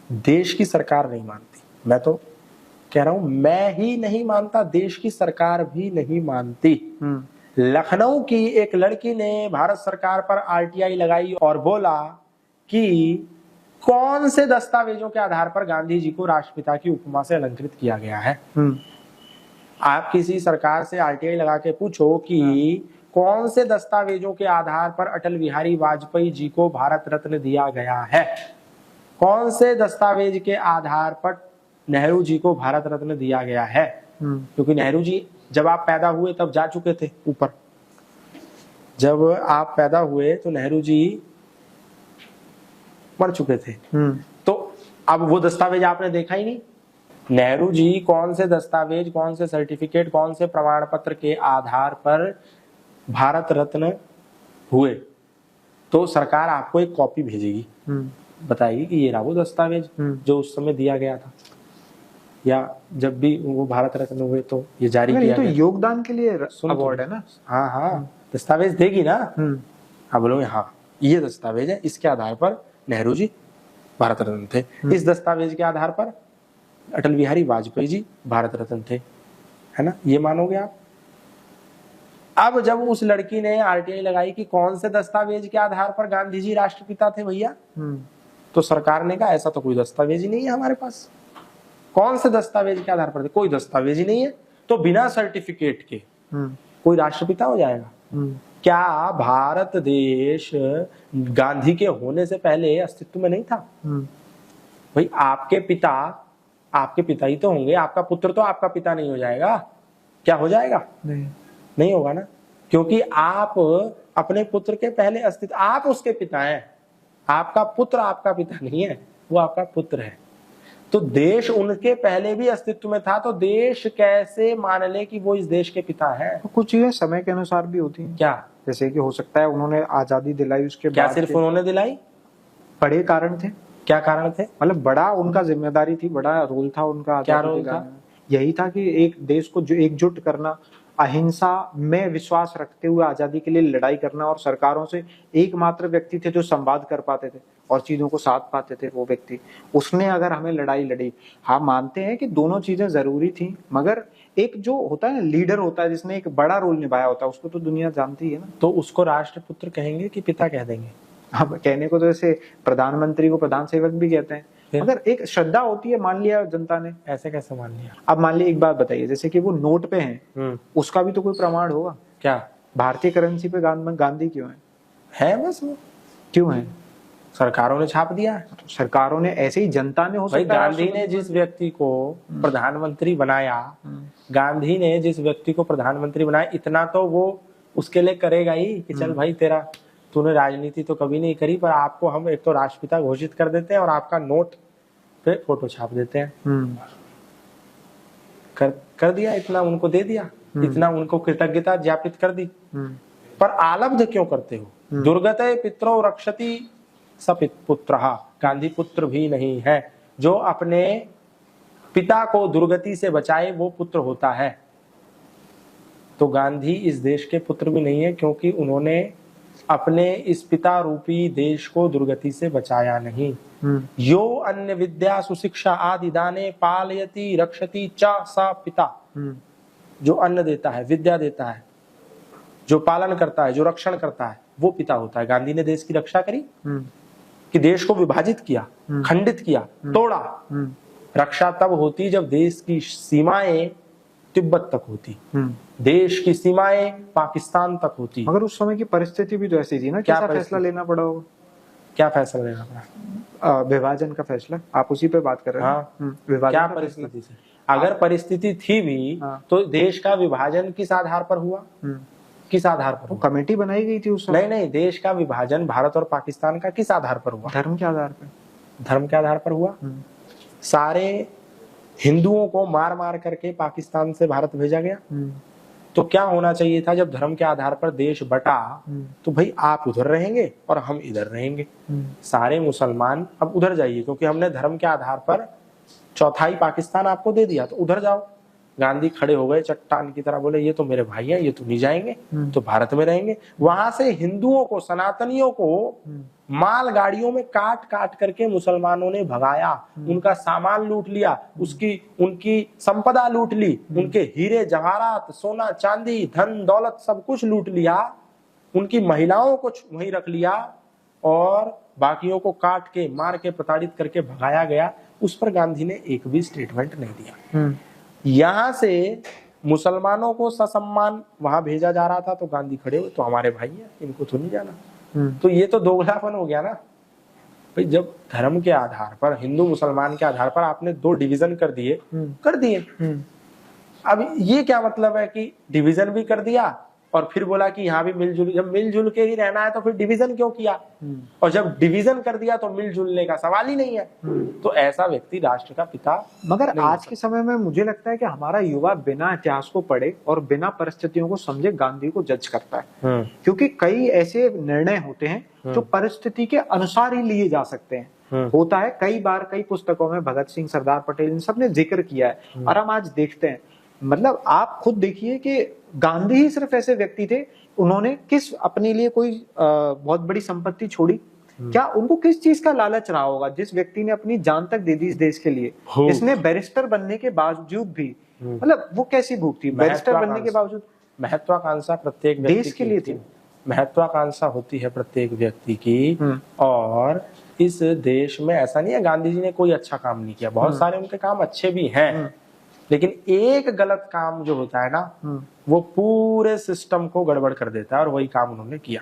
देश की सरकार नहीं मानती। मैं तो कह रहा हूं, मैं ही नहीं मानता, देश की सरकार भी नहीं मानती। लखनऊ की एक लड़की ने भारत सरकार पर आरटीआई लगाई और बोला कि कौन से दस्तावेजों के आधार पर गांधी जी को राष्ट्रपिता की उपमा से अलंकृत किया गया है। आप किसी सरकार से आरटीआई लगा के पूछो कि कौन से दस्तावेजों के आधार पर अटल बिहारी वाजपेयी जी को भारत रत्न दिया गया है, कौन से दस्तावेज के आधार पर नेहरू जी को भारत रत्न दिया गया है। क्योंकि नेहरू जी जब आप पैदा हुए तब जा चुके थे ऊपर। जब आप पैदा हुए तो नेहरू जी मर चुके थे। तो अब वो दस्तावेज आपने देखा ही नहीं। नेहरू जी कौन से दस्तावेज, कौन से सर्टिफिकेट, कौन से प्रमाण पत्र के आधार पर भारत रत्न हुए, तो सरकार आपको एक कॉपी भेजेगी, बताएगी कि ये रहा वो दस्तावेज जो उस समय दिया गया था, या जब भी वो भारत रत्न हुए तो ये जारी किया तो योगदान के लिए अवार्ड है ना। हाँ हाँ, दस्तावेज देगी ना। हाँ बोलो, हाँ ये दस्तावेज है, इसके आधार पर नेहरू जी भारत रत्न थे, इस दस्तावेज के आधार पर अटल बिहारी वाजपेयी जी भारत रत्न थे, है ना। ये मानोगे आप? अब जब उस लड़की ने आरटीआई लगाई कि कौन से दस्तावेज के आधार पर गांधी जी राष्ट्रपिता थे भैया, तो सरकार ने कहा ऐसा तो कोई दस्तावेज ही नहीं है हमारे पास। कौन से दस्तावेज के आधार पर थे? कोई दस्तावेज ही नहीं है। तो बिना सर्टिफिकेट के कोई राष्ट्रपिता हो जाएगा? क्या भारत देश गांधी के होने से पहले अस्तित्व में नहीं था? भाई आपके पिता ही तो होंगे, आपका पुत्र तो आपका पिता नहीं हो जाएगा? क्या हो जाएगा? नहीं होगा ना, क्योंकि आप अपने पुत्र के पहले अस्तित्व, आप उसके पिता हैं। आपका पुत्र आपका पिता नहीं है, वो आपका पुत्र है। तो देश उनके पहले भी अस्तित्व में था, तो देश कैसे मान ले कि वो इस देश के पिता है? तो कुछ चीजें समय के अनुसार भी होती हैं। क्या? जैसे कि हो सकता है उन्होंने आजादी दिलाई, उसके क्या बाद सिर्फ उन्होंने दिलाई? बड़े कारण थे। क्या कारण थे? मतलब बड़ा उनका जिम्मेदारी थी, बड़ा रोल था उनका। क्या आजादी रोल दिलाने था? में। यही था कि एक देश को जो एकजुट करना, अहिंसा में विश्वास रखते हुए आजादी के लिए लड़ाई करना, और सरकारों से एकमात्र व्यक्ति थे जो संवाद कर पाते थे और चीजों को साध पाते थे वो व्यक्ति। उसने अगर हमें लड़ाई लड़ी, हम मानते हैं कि दोनों चीजें जरूरी थी, मगर एक जो होता है लीडर होता है जिसने एक बड़ा रोल निभाया होता है, उसको तो दुनिया जानती है ना। तो उसको राष्ट्रपुत्र कहेंगे कि पिता कह देंगे? अब कहने को तो जैसे प्रधानमंत्री को प्रधान सेवक भी कहते हैं, मगर एक श्रद्धा होती है, मान लिया जनता ने। ऐसे कैसे मान लिया? अब मान लिया, एक बात बताइए, जैसे कि वो नोट पे हैं, उसका भी तो कोई प्रमाण होगा। क्या? भारतीय करेंसी पे गांधी क्यों है? बस वो क्यों है? सरकारों ने छाप दिया। सरकारों ने, ऐसे ही जनता ने हो भाई, सकता है। गांधी ने जिस व्यक्ति को प्रधानमंत्री बनाया, गांधी ने जिस व्यक्ति को प्रधानमंत्री बनाया, इतना तो वो उसके लिए करेगा ही कि चल भाई, तेरा तूने राजनीति तो कभी नहीं करी, पर आपको हम एक तो राष्ट्रपिता घोषित कर देते हैं और आपका नोट पे फोटो छाप देते हैं। कर दिया, इतना उनको दे दिया, इतना उनको कृतज्ञता ज्ञापित कर दी। पर आलब्ध क्यों करते हो? दुर्गते पितरो रक्षति सपित पुत्रः। गांधी पुत्र भी नहीं है। जो अपने पिता को दुर्गति से बचाए वो पुत्र होता है। तो गांधी इस देश के पुत्र भी नहीं है, क्योंकि उन्होंने अपने इस पिता रूपी देश को दुर्गति से बचाया नहीं। यो अन्य विद्या सुशिक्षा आदि दाने पालयति रक्षति च स पिता। जो अन्न देता है, विद्या देता है, जो पालन करता है, जो रक्षण करता है, वो पिता होता है। गांधी ने देश की रक्षा करी कि देश को विभाजित किया, खंडित किया, तोड़ा। रक्षा तब होती जब देश की सीमाएं तिब्बत तक होती, देश की सीमाएं पाकिस्तान तक होती। मगर उस समय की परिस्थिति भी तो ऐसी थी ना। क्या फैसला लेना पड़ा होगा? क्या फैसला लेना पड़ा? विभाजन का फैसला। आप उसी पे बात कर रहे हैं। हाँ। क्या परिस्थिति थी? अगर परिस्थिति थी भी तो देश का विभाजन किस आधार पर हुआ? किस आधार पर? कमेटी बनाई गई थी उस समय। नहीं, देश का विभाजन भारत और पाकिस्तान का किस आधार पर हुआ? धर्म के आधार पर। धर्म के आधार पर हुआ। सारे हिंदुओं को मार मार करके पाकिस्तान से भारत भेजा गया। तो क्या होना चाहिए था? जब धर्म के आधार पर देश बटा, तो भाई आप उधर रहेंगे और हम इधर रहेंगे। सारे मुसलमान अब उधर जाइए, क्योंकि हमने धर्म के आधार पर चौथाई पाकिस्तान आपको दे दिया, तो उधर जाओ। गांधी खड़े हो गए चट्टान की तरह, बोले ये तो मेरे भाई हैं, ये तो नहीं जाएंगे, तो भारत में रहेंगे। वहां से हिंदुओं को, सनातनियों को माल गाड़ियों में काट काट करके मुसलमानों ने भगाया, उनका सामान लूट लिया, उनकी संपदा लूट ली, उनके हीरे जवाहरात, सोना चांदी, धन दौलत सब कुछ लूट लिया, उनकी महिलाओं को वहीं रख लिया और बाकियों को काट के, मार के, प्रताड़ित करके भगाया गया। उस पर गांधी ने एक भी स्टेटमेंट नहीं दिया। यहां से मुसलमानों को ससम्मान वहां भेजा जा रहा था, तो गांधी खड़े हुए, तो हमारे भाई हैं, इनको तो नहीं जाना। तो ये तो दोगलापन हो गया ना भाई। जब धर्म के आधार पर, हिंदू मुसलमान के आधार पर आपने दो डिवीजन कर दिए। अब ये क्या मतलब है कि डिवीजन भी कर दिया और फिर बोला कि यहाँ भी मिलजुल, जब मिलजुल के ही रहना है तो फिर डिवीजन क्यों किया? और जब डिवीजन कर दिया तो मिलजुलने का सवाल ही नहीं है। तो ऐसा व्यक्ति राष्ट्र का पिता। मगर आज के समय में मुझे लगता है कि हमारा युवा बिना इतिहास को पढ़े और बिना परिस्थितियों को समझे गांधी को जज करता है। क्योंकि कई ऐसे निर्णय होते हैं जो परिस्थिति के अनुसार ही लिए जा सकते हैं। होता है कई बार, कई पुस्तकों में भगत सिंह, सरदार पटेल, इन सब ने जिक्र किया है। और हम आज देखते हैं, मतलब आप खुद देखिए कि गांधी ही सिर्फ ऐसे व्यक्ति थे, उन्होंने किस अपने लिए कोई बहुत बड़ी संपत्ति छोड़ी? क्या उनको किस चीज का लालच रहा होगा? जिस व्यक्ति ने अपनी जान तक दे दी इस देश के लिए, इसने बैरिस्टर बनने के बावजूद भी, मतलब वो कैसी भूख थी बैरिस्टर बनने के बावजूद? महत्वाकांक्षा प्रत्येक देश के लिए थी। महत्वाकांक्षा होती है प्रत्येक व्यक्ति की। और इस देश में ऐसा नहीं है गांधी जी ने कोई अच्छा काम नहीं किया, बहुत सारे उनके काम अच्छे भी हैं, लेकिन एक गलत काम जो होता है ना, वो पूरे सिस्टम को गड़बड़ कर देता है, और वही काम उन्होंने किया।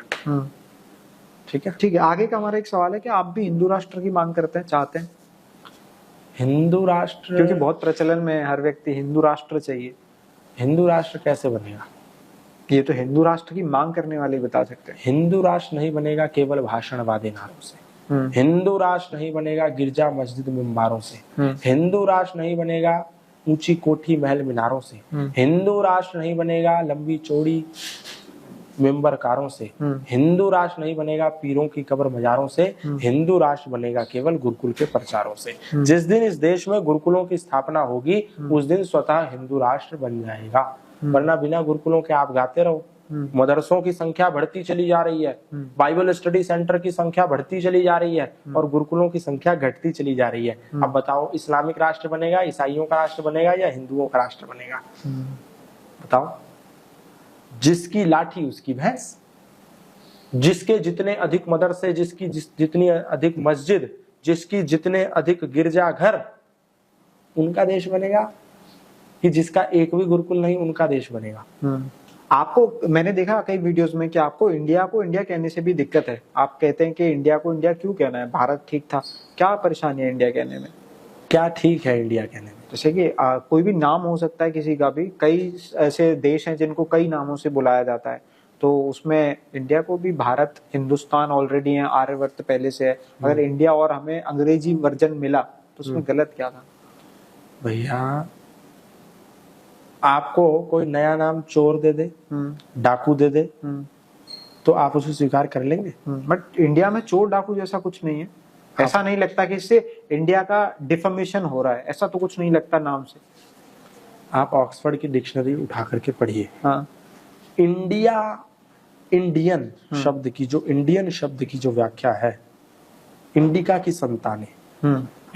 ठीक है। आगे का हमारा एक सवाल है कि आप भी हिंदू राष्ट्र की मांग करते हैं, चाहते हैं? हिंदू राष्ट्र, क्योंकि बहुत प्रचलन में हर व्यक्ति हिंदू राष्ट्र चाहिए। हिंदू राष्ट्र कैसे बनेगा? ये तो हिंदू राष्ट्र की मांग करने वाले बता सकते हैं। हिंदू राष्ट्र नहीं बनेगा केवल भाषणवादी नारों से। हिंदू राष्ट्र नहीं बनेगा गिरजा मस्जिद मिंबारों से। हिंदू राष्ट्र नहीं बनेगा ऊंची कोठी महल मीनारों से। हिंदू राष्ट्र नहीं बनेगा लंबी चौड़ी मेंबरकारों से। हिंदू राष्ट्र नहीं बनेगा पीरों की कब्र मजारों से, हिंदू राष्ट्र बनेगा केवल गुरुकुल के प्रचारों से। जिस दिन इस देश में गुरुकुलों की स्थापना होगी उस दिन स्वतः हिंदू राष्ट्र बन जाएगा, वरना बिना गुरुकुलों के आप गाते रहो। मदरसों की संख्या बढ़ती चली जा रही है, बाइबल स्टडी सेंटर की संख्या बढ़ती चली जा रही है और गुरुकुलों की संख्या घटती चली जा रही है। अब बताओ इस्लामिक राष्ट्र बनेगा, ईसाइयों का राष्ट्र बनेगा या हिंदुओं का राष्ट्र बनेगा? बताओ। जिसकी लाठी उसकी भैंस, जिसके जितने अधिक मदरसे, जिसकी जितनी अधिक मस्जिद, जिसकी जितने अधिक गिरजाघर, उनका देश बनेगा, कि जिसका एक भी गुरुकुल नहीं उनका देश बनेगा। आपको मैंने देखा कई वीडियोस में कि आपको इंडिया को इंडिया कहने से भी दिक्कत है। आप कहते हैं कि इंडिया को इंडिया क्यों कहना है, भारत ठीक था, क्या परेशानी है इंडिया कहने में? क्या ठीक है इंडिया कहने में? जैसे कि कोई भी नाम हो सकता है किसी का भी, कई ऐसे देश हैं जिनको कई नामों से बुलाया जाता है, तो उसमें इंडिया को भी भारत, हिंदुस्तान ऑलरेडी है, आर्यवर्त पहले से है, अगर इंडिया और हमें अंग्रेजी वर्जन मिला तो उसमें गलत क्या था? भैया आपको कोई नया नाम चोर दे दे, डाकू दे दे, तो आप उसे स्वीकार कर लेंगे? बट इंडिया में चोर डाकू जैसा कुछ नहीं है। ऐसा नहीं लगता कि इससे इंडिया का डिफेमेशन हो रहा है, ऐसा तो कुछ नहीं लगता नाम से। आप ऑक्सफोर्ड की डिक्शनरी उठा करके पढ़िए। हाँ। इंडिया, इंडियन शब्द की जो, इंडियन शब्द की जो व्याख्या है, इंडिका की संतानें।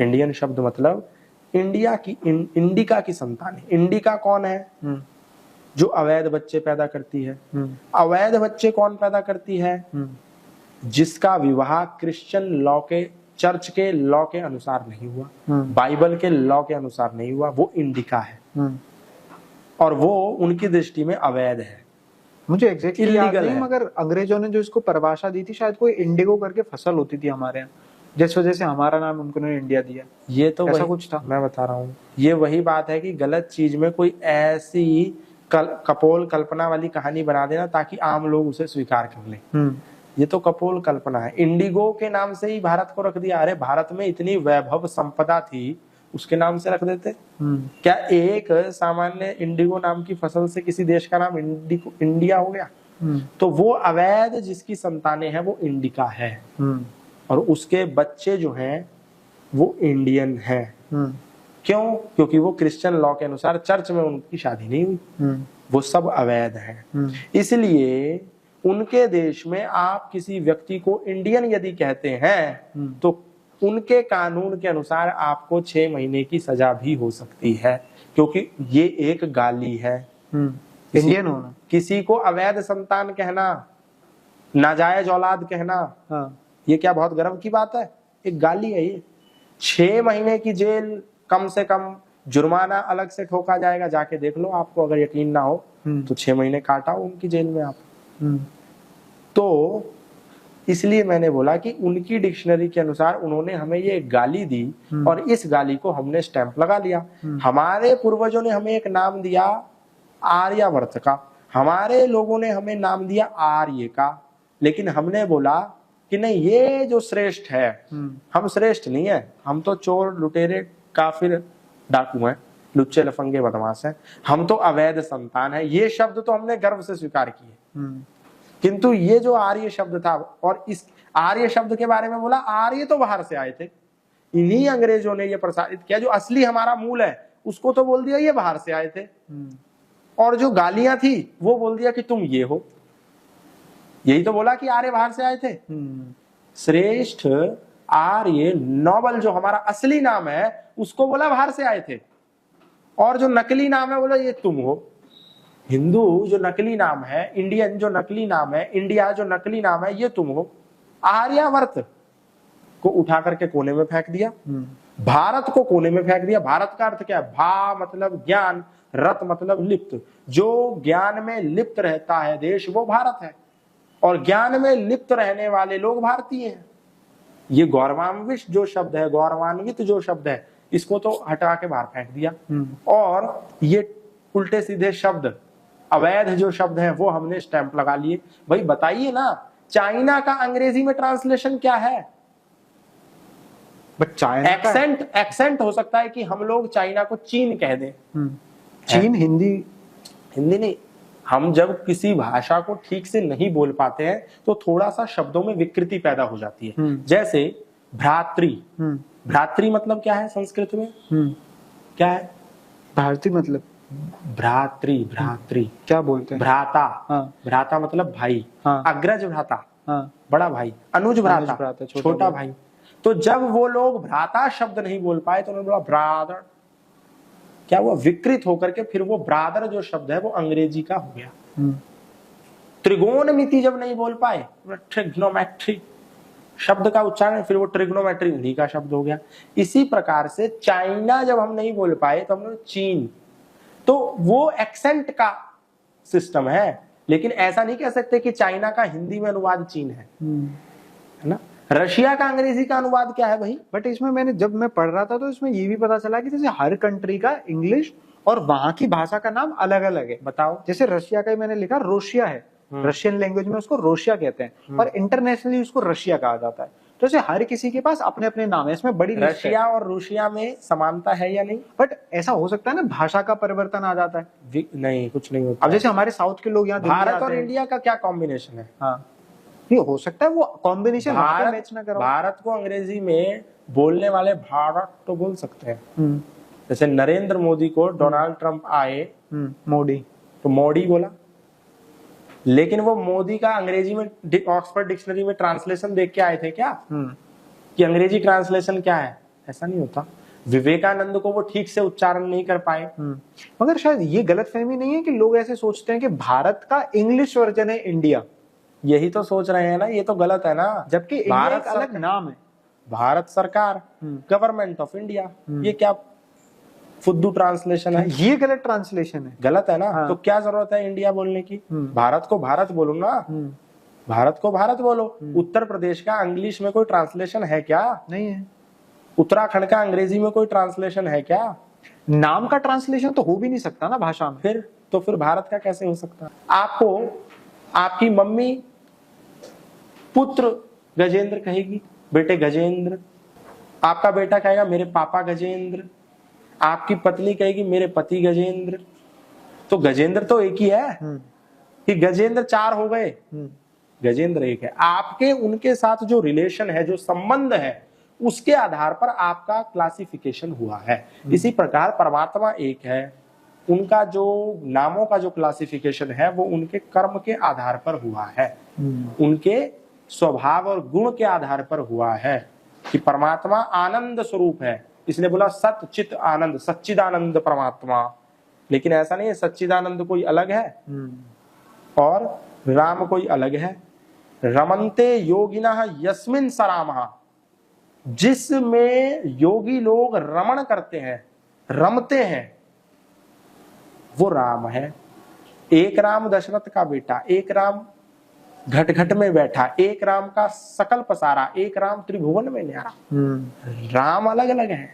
इंडियन शब्द मतलब इंडिया की, इंडिका की संतानें। इंडिका कौन है? जो अवैध बच्चे पैदा करती है। अवैध बच्चे कौन पैदा करती है? जिसका विवाह क्रिश्चियन लॉ के, चर्च के लॉ के अनुसार नहीं हुआ, बाइबल के लॉ के अनुसार नहीं हुआ, वो इंडिका है और वो उनकी दृष्टि में अवैध है। मुझे एग्जैक्टली याद नहीं, मगर अंग्रेजों ने जो इसको परिभाषा दी थी, शायद कोई इंडिगो करके फसल होती थी हमारे यहाँ, जिस वजह से हमारा नाम उनको इंडिया दिया। ये तो ऐसा कुछ था, मैं बता रहा हूँ। ये वही बात है कि गलत चीज में कोई ऐसी कपोल कल्पना वाली कहानी बना देना ताकि आम लोग उसे स्वीकार कर लें। ये तो कपोल कल्पना है। इंडिगो के नाम से ही भारत को रख दिया। अरे भारत में इतनी वैभव संपदा थी, उसके नाम से रख देते। क्या एक सामान्य इंडिगो नाम की फसल से किसी देश का नाम इंडिया हो गया? तो वो अवैध जिसकी संतानें हैं वो इंडिका है और उसके बच्चे जो हैं वो इंडियन हैं। क्यों? क्योंकि वो क्रिश्चियन लॉ के अनुसार चर्च में उनकी शादी नहीं हुई, वो सब अवैध है। इसलिए उनके देश में आप किसी व्यक्ति को इंडियन यदि कहते हैं तो उनके कानून के अनुसार आपको 6 महीने की सजा भी हो सकती है, क्योंकि ये एक गाली है। इंडियन होना, किसी को अवैध संतान कहना, नाजायज औलाद कहना, ये क्या बहुत गर्व की बात है? एक गाली है ये। 6 महीने की जेल, कम से कम जुर्माना अलग से ठोका जाएगा। जाके देख लो, आपको अगर यकीन ना हो तो 6 महीने काटाओ उनकी जेल में आप। तो इसलिए मैंने बोला कि उनकी डिक्शनरी के अनुसार उन्होंने हमें ये गाली दी और इस गाली को हमने स्टैंप लगा लिया। हमारे पूर्वजों ने हमें एक नाम दिया आर्यावर्त का, हमारे लोगों ने हमें नाम दिया आर्य का, लेकिन हमने बोला कि नहीं, ये जो श्रेष्ठ है, हम श्रेष्ठ नहीं है, हम तो चोर, लुटेरे, काफिर, डाकू हैं, लुच्चे लफंगे बदमाश हैं, हम तो अवैध संतान है। ये शब्द तो हमने गर्व से स्वीकार किए। किंतु ये जो आर्य शब्द था, और इस आर्य शब्द के बारे में बोला, आर्य तो बाहर से आए थे, इन्हीं अंग्रेजों ने ये प्रसारित किया। जो असली हमारा मूल है उसको तो बोल दिया ये बाहर से आए थे, और जो गालियां थी वो बोल दिया कि तुम ये हो। यही तो बोला कि आर्य बाहर से आए थे। श्रेष्ठ, आर्य, नोबल जो हमारा असली नाम है उसको बोला बाहर से आए थे, और जो नकली नाम है बोला ये तुम हो। हिंदू जो नकली नाम है, इंडियन जो नकली नाम है, इंडिया जो नकली नाम है, ये तुम हो। आर्यावर्त को उठा करके कोने में फेंक दिया, भारत को कोने में फेंक दिया। भारत का अर्थ क्या है? भा मतलब ज्ञान, रत मतलब लिप्त। जो ज्ञान में लिप्त रहता है देश वो भारत है, और ज्ञान में लिप्त रहने वाले लोग भारतीय हैं। ये गौरवान्वित जो शब्द है, गौरवान्वित जो शब्द है, इसको तो हटा के बाहर फेंक दिया, और ये उल्टे सीधे शब्द, अवैध जो शब्द है वो हमने स्टैंप लगा लिए। भाई बताइए ना, चाइना का अंग्रेजी में ट्रांसलेशन क्या है? बट चाइना एक्सेंट हो सकता है कि हम लोग चाइना को चीन कह दें। चीन हिंदी नहीं, हम जब किसी भाषा को ठीक से नहीं बोल पाते हैं तो थोड़ा सा शब्दों में विकृति पैदा हो जाती है। जैसे भ्रातृ, भ्रातृ मतलब क्या है संस्कृत में? क्या है? भारतीय मतलब भ्रातृ, भ्रातृ क्या बोलते हैं? भ्राता। हाँ। भ्राता मतलब भाई। हाँ। अग्रज भ्राता, हाँ। बड़ा भाई। अनुज भ्राता, भ्राता, छोटा भाई। तो जब वो लोग भ्राता शब्द नहीं बोल पाए तो उन्होंने बोला ब्रादर। क्या हुआ? विकृत होकर के फिर वो ब्रादर जो शब्द है वो अंग्रेजी का हो गया। त्रिगोणमिति जब नहीं बोल पाए, ट्रिग्नोमेट्री शब्द का उच्चारण, फिर वो ट्रिग्नोमेट्री उन्हीं का शब्द हो गया। इसी प्रकार से चाइना जब हम नहीं बोल पाए तो हमने चीन, तो वो एक्सेंट का सिस्टम है, लेकिन ऐसा नहीं कह सकते कि चाइना का हिंदी में अनुवाद चीन है ना। रशिया का अंग्रेजी का अनुवाद क्या है भाई? बट इसमें मैंने जब मैं पढ़ रहा था तो इसमें ये भी पता चला कि जैसे हर कंट्री का इंग्लिश और वहां की भाषा का नाम अलग अलग है। बताओ। जैसे रशिया का ही मैंने लिखा रोशिया है, रशियन लैंग्वेज में उसको रोशिया कहते हैं और इंटरनेशनली उसको रशिया कहा जाता है। तो ऐसे हर किसी के पास अपने अपने नाम है, इसमें बड़ी रशिया और रूसिया में समानता है या नहीं? बट ऐसा हो सकता है ना भाषा का परिवर्तन आ जाता है। नहीं, कुछ नहीं होता। अब जैसे हमारे साउथ के लोग यहाँ भारत और इंडिया का क्या कॉम्बिनेशन है? हाँ, ये हो सकता है वो कॉम्बिनेशन मैच ना करो। भारत को अंग्रेजी में बोलने वाले भारत तो बोल सकते हैं। जैसे नरेंद्र मोदी को डोनाल्ड ट्रंप आए, मोदी तो मोदी बोला, लेकिन वो मोदी का अंग्रेजी में ऑक्सफोर्ड डिक्शनरी में ट्रांसलेशन देख के आए थे क्या कि अंग्रेजी ट्रांसलेशन क्या है? ऐसा नहीं होता। विवेकानंद को वो ठीक से उच्चारण नहीं कर पाए। मगर शायद ये गलतफहमी नहीं है कि लोग ऐसे सोचते हैं कि भारत का इंग्लिश वर्जन है इंडिया? यही तो सोच रहे हैं ना, ये तो गलत है ना। जबकि इंडिया एक अलग नाम है। भारत सरकार, गवर्नमेंट ऑफ इंडिया, ये क्या फुद्दू ट्रांसलेशन है? ये गलत ट्रांसलेशन है, गलत है ना। तो क्या जरूरत है इंडिया बोलने की? भारत को भारत बोलो ना, भारत को भारत बोलो। उत्तर प्रदेश का इंग्लिश में कोई ट्रांसलेशन है क्या? नहीं है। उत्तराखंड का अंग्रेजी में कोई ट्रांसलेशन है क्या? नाम का ट्रांसलेशन तो हो भी नहीं सकता ना भाषा में। फिर भारत का कैसे हो सकता है? आपको आपकी मम्मी पुत्र गजेंद्र कहेगी, बेटे गजेंद्र। आपका बेटा कहेगा मेरे पापा गजेंद्र। आपकी पत्नी कहेगी मेरे पति गजेंद्र। तो गजेंद्र तो एक ही है कि गजेंद्र 4 हो गए, गजेंद्र एक है। आपके उनके साथ जो रिलेशन है, जो संबंध है, उसके आधार पर आपका क्लासिफिकेशन हुआ है। इसी प्रकार परमात्मा एक है, उनका जो नामों का जो क्लासिफिकेशन है वो उनके कर्म के आधार पर हुआ है, उनके स्वभाव और गुण के आधार पर हुआ है। कि परमात्मा आनंद स्वरूप है, इसलिए बोला सत चित आनंद, सच्चिदानंद परमात्मा। लेकिन ऐसा नहीं है सच्चिदानंद कोई अलग है और राम कोई अलग है। रमन्ते योगिनः यस्मिन् सरामः, जिसमें योगी लोग रमण करते हैं, रमते हैं, वो राम है। एक राम दशरथ का बेटा, एक राम घट घट में बैठा, एक राम का सकल पसारा, एक राम त्रिभुवन में न्यारा। राम अलग अलग है,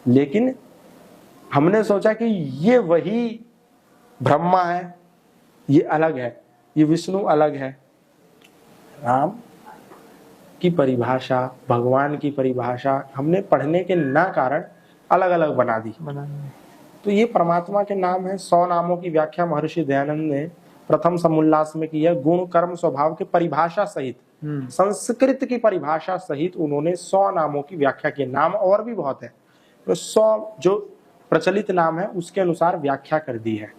लेकिन हमने सोचा कि ये वही ब्रह्मा है, ये अलग है, ये विष्णु अलग है। राम की परिभाषा, भगवान की परिभाषा हमने पढ़ने के ना कारण अलग अलग बना दी। तो ये परमात्मा के नाम है। 100 नामों की व्याख्या महर्षि दयानंद ने प्रथम समुल्लास में की है। गुण कर्म स्वभाव के परिभाषा सहित, संस्कृत की परिभाषा सहित उन्होंने 100 नामों की व्याख्या की। नाम और भी बहुत है, तो 100 जो प्रचलित नाम है उसके अनुसार व्याख्या कर दी है।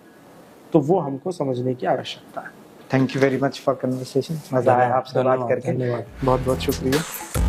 तो वो हमको समझने की आवश्यकता है। Thank you very much for conversation. मजा आया आपसे बात करके, बहुत बहुत शुक्रिया।